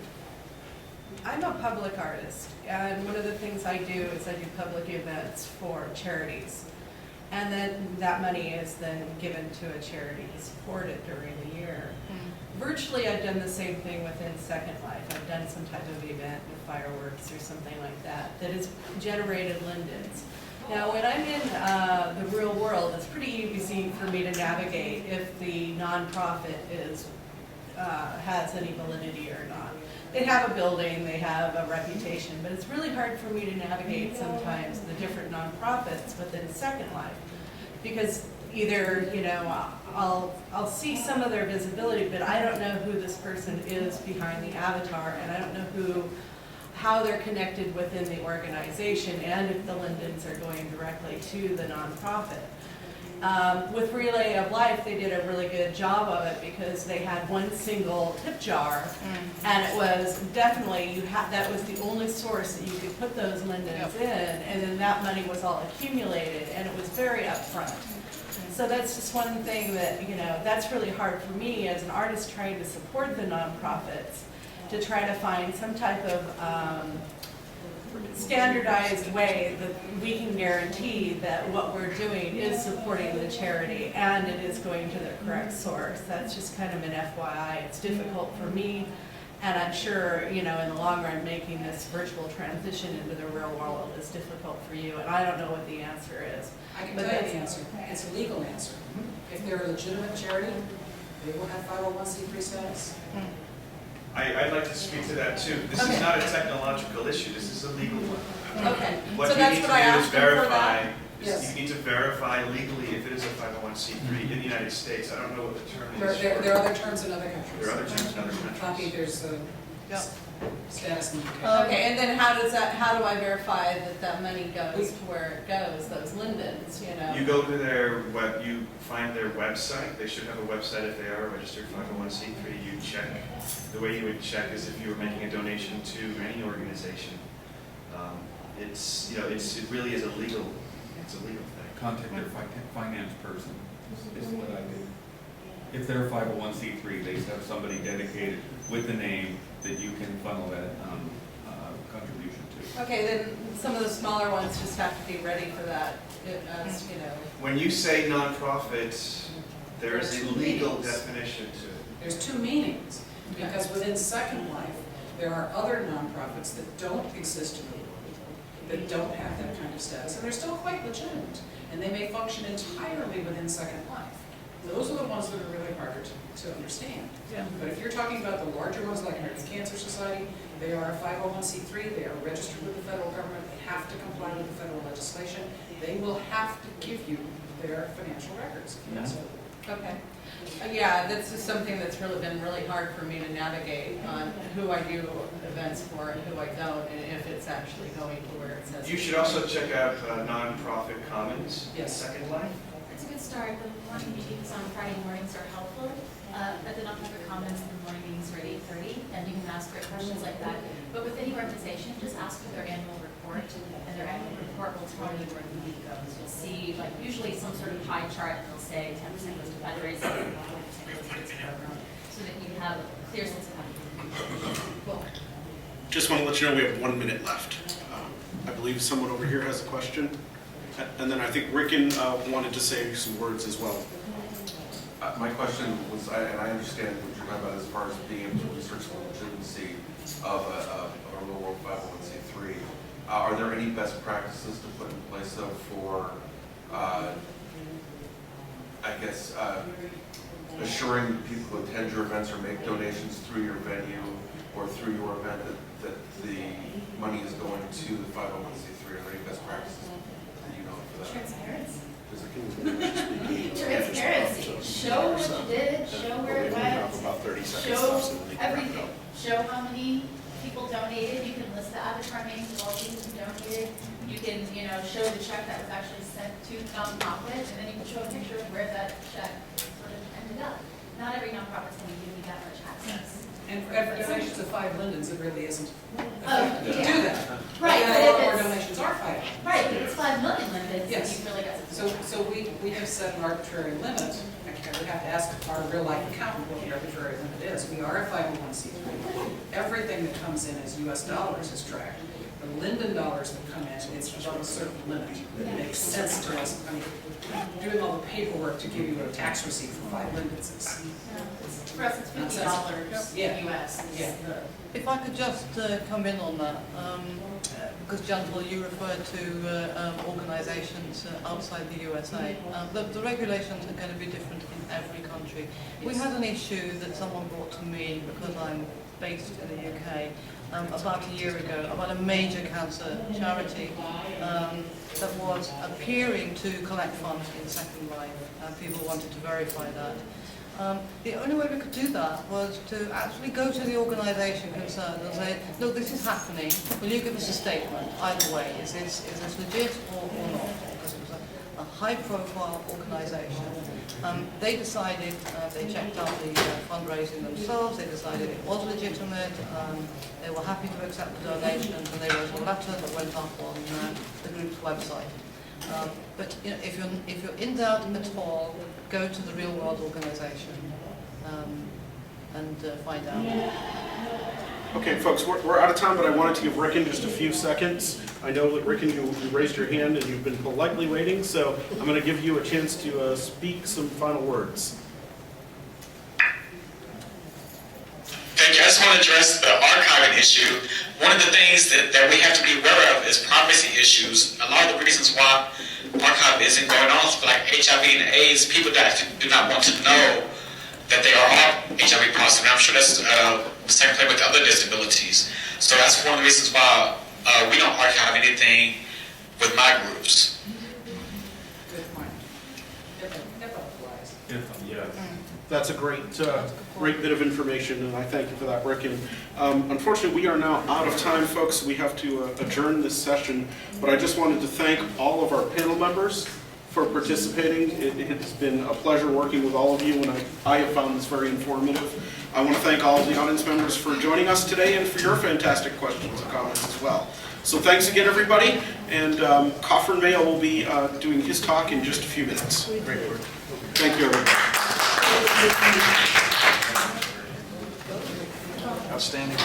I'm a public artist, and one of the things I do is I do public events for charities. And then that money is then given to a charity to support it during the year. Virtually, I've done the same thing within Second Life. I've done some type of event with fireworks or something like that has generated lindens. Now, when I'm in the real world, it's pretty easy for me to navigate if the nonprofit has any validity or not. They have a building, they have a reputation, but it's really hard for me to navigate sometimes the different nonprofits within Second Life. Because either, I'll see some of their visibility, but I don't know who this person is behind the avatar, and I don't know how they're connected within the organization, and if the lindens are going directly to the nonprofit. With Relay of Life, they did a really good job of it because they had one single tip jar, and it was definitely, that was the only source that you could put those lindens in, and then that money was all accumulated, and it was very upfront. So that's just one thing that, that's really hard for me as an artist trying to support the nonprofits, to try to find some type of standardized way that we can guarantee that what we're doing is supporting the charity and it is going to the correct source. That's just kind of an FYI. It's difficult for me, and I'm sure, in the long run, making this virtual transition into the real world is difficult for you, and I don't know what the answer is. I can tell you the answer. It's a legal answer. If they're a legitimate charity, they will have 501c3 status. I'd like to speak to that too. This is not a technological issue, this is a legal one. Okay, What so you that's need to what I do is asked them for verify, that. Yes. you need to verify legally if it is a 501c3 in the United States. I don't know what the term is. There are other terms in other countries. There are other terms in other Copy, countries. there's a status in the UK. Okay, and then how do I verify that money goes to where it goes, those lindens, You go to you find their website. They should have a website if they are a registered 501c3. You check. The way you would check is if you were making a donation to any organization. It really is a legal thing. Contact their finance person, is what I do. If they're a 501c3, they have somebody dedicated with the name that you can funnel that contribution to. Okay, then some of the smaller ones just have to be ready for that, When you say nonprofit, there is a Two legal meanings. definition to it. There's two meanings, because within Second Life, there are other nonprofits that don't exist in the world, that don't have that kind of status, and they're still quite legitimate, and they may function entirely within Second Life. Those are the ones that are really harder to understand. Yeah. But if you're talking about the larger ones like American Cancer Society, they are a 501c3, they are registered with the federal government, they have to comply with the federal legislation, they will have to give you their financial records. Okay. Yeah, this is something that's been really hard for me to navigate on who I do events for and who I don't, and if it's actually going to where it says. You should also check out Nonprofit Commons in Yes. Second Life. It's a good start. The morning meetings on Friday mornings are helpful. At the non-public comments, the morning meetings are at 8:30, and you can ask great questions like that. But with any organization, just ask for their annual report, and their annual report will tell you where the money goes. You'll see, like, usually some sort of pie chart, and they'll say 10% goes to fundraising, 20% goes to this program, so that you have a clear sense of how you. Just want to let you know we have 1 minute left. I believe someone over here has a question. And then I think Ricken wanted to say some words as well. My question was, and I understand what you're talking about as far as being able to research the legitimacy of a real world 501c3. Are there any best practices to put in place though for, I guess, assuring people who attend your events or make donations through your venue or through your event that the money is going to the 501c3? Are there any best practices that you know for that? Transparency. Transparency. Transparency. Show what you did, show where it went, About 30 seconds show left, so we can wrap it everything. up. Show how many people donated. You can list the avatar names of all people who donated. You can, show the check that was actually sent to nonprofit, and then you can show a picture of where that check sort of ended up. Not every nonprofit's going to give you that much access. And for every donation to 5 Lindens, it really isn't Oh, to do yeah. that. Right, And but a lot if more it's, donations are 5. right, if it's 5 million Lindens, then Yes. you've really got to. So we have set an arbitrary limit. Okay, we have to ask our real life accountant what the arbitrary limit is. We are a 501c3. Everything that comes in as US dollars is tracked. The Linden dollars that come in, it's above a certain limit. It makes sense to us. I mean, doing all the paperwork to give you a tax receipt for 5 Lindens is. For us, it's $50 Yeah. US. Yeah. If I could just come in on that, because Jantel, you referred to organisations outside the USA. The regulations are going to be different in every country. We had an issue that someone brought to me because I'm based in the UK about a year ago about a major cancer charity that was appearing to collect funds in Second Life. People wanted to verify that. The only way we could do that was to actually go to the organisation concerned and say, look, this is happening, will you give us a statement? Either way, is this legit or not? Because it was a high-profile organisation. They decided, they checked out the fundraising themselves, they decided it was legitimate, they were happy to accept the donations, and they wrote a letter that went up on the group's website. But if you're in doubt at all, go to the real world organisation and find out. Okay, folks, we're out of time, but I wanted to give Ricken just a few seconds. I know that, Ricken, you raised your hand and you've been politely waiting, so I'm going to give you a chance to speak some final words. Thank you. I just want to address the archiving issue. One of the things that we have to be aware of is privacy issues. A lot of the reasons why archive isn't going on, like HIV and AIDS, people that do not want to know that they are HIV positive. And I'm sure that's the same thing with other disabilities. So that's one of the reasons why we don't archive anything with my groups. Good point. HIPAA applies. Yeah. That's a great bit of information, and I thank you for that, Ricken. Unfortunately, we are now out of time, folks. We have to adjourn this session, but I just wanted to thank all of our panel members for participating. It has been a pleasure working with all of you, and I have found this very informative. I want to thank all of the audience members for joining us today and for your fantastic questions and comments as well. So thanks again, everybody, and Coffin Mayo will be doing his talk in just a few minutes. Great work. Thank you, everybody. Outstanding.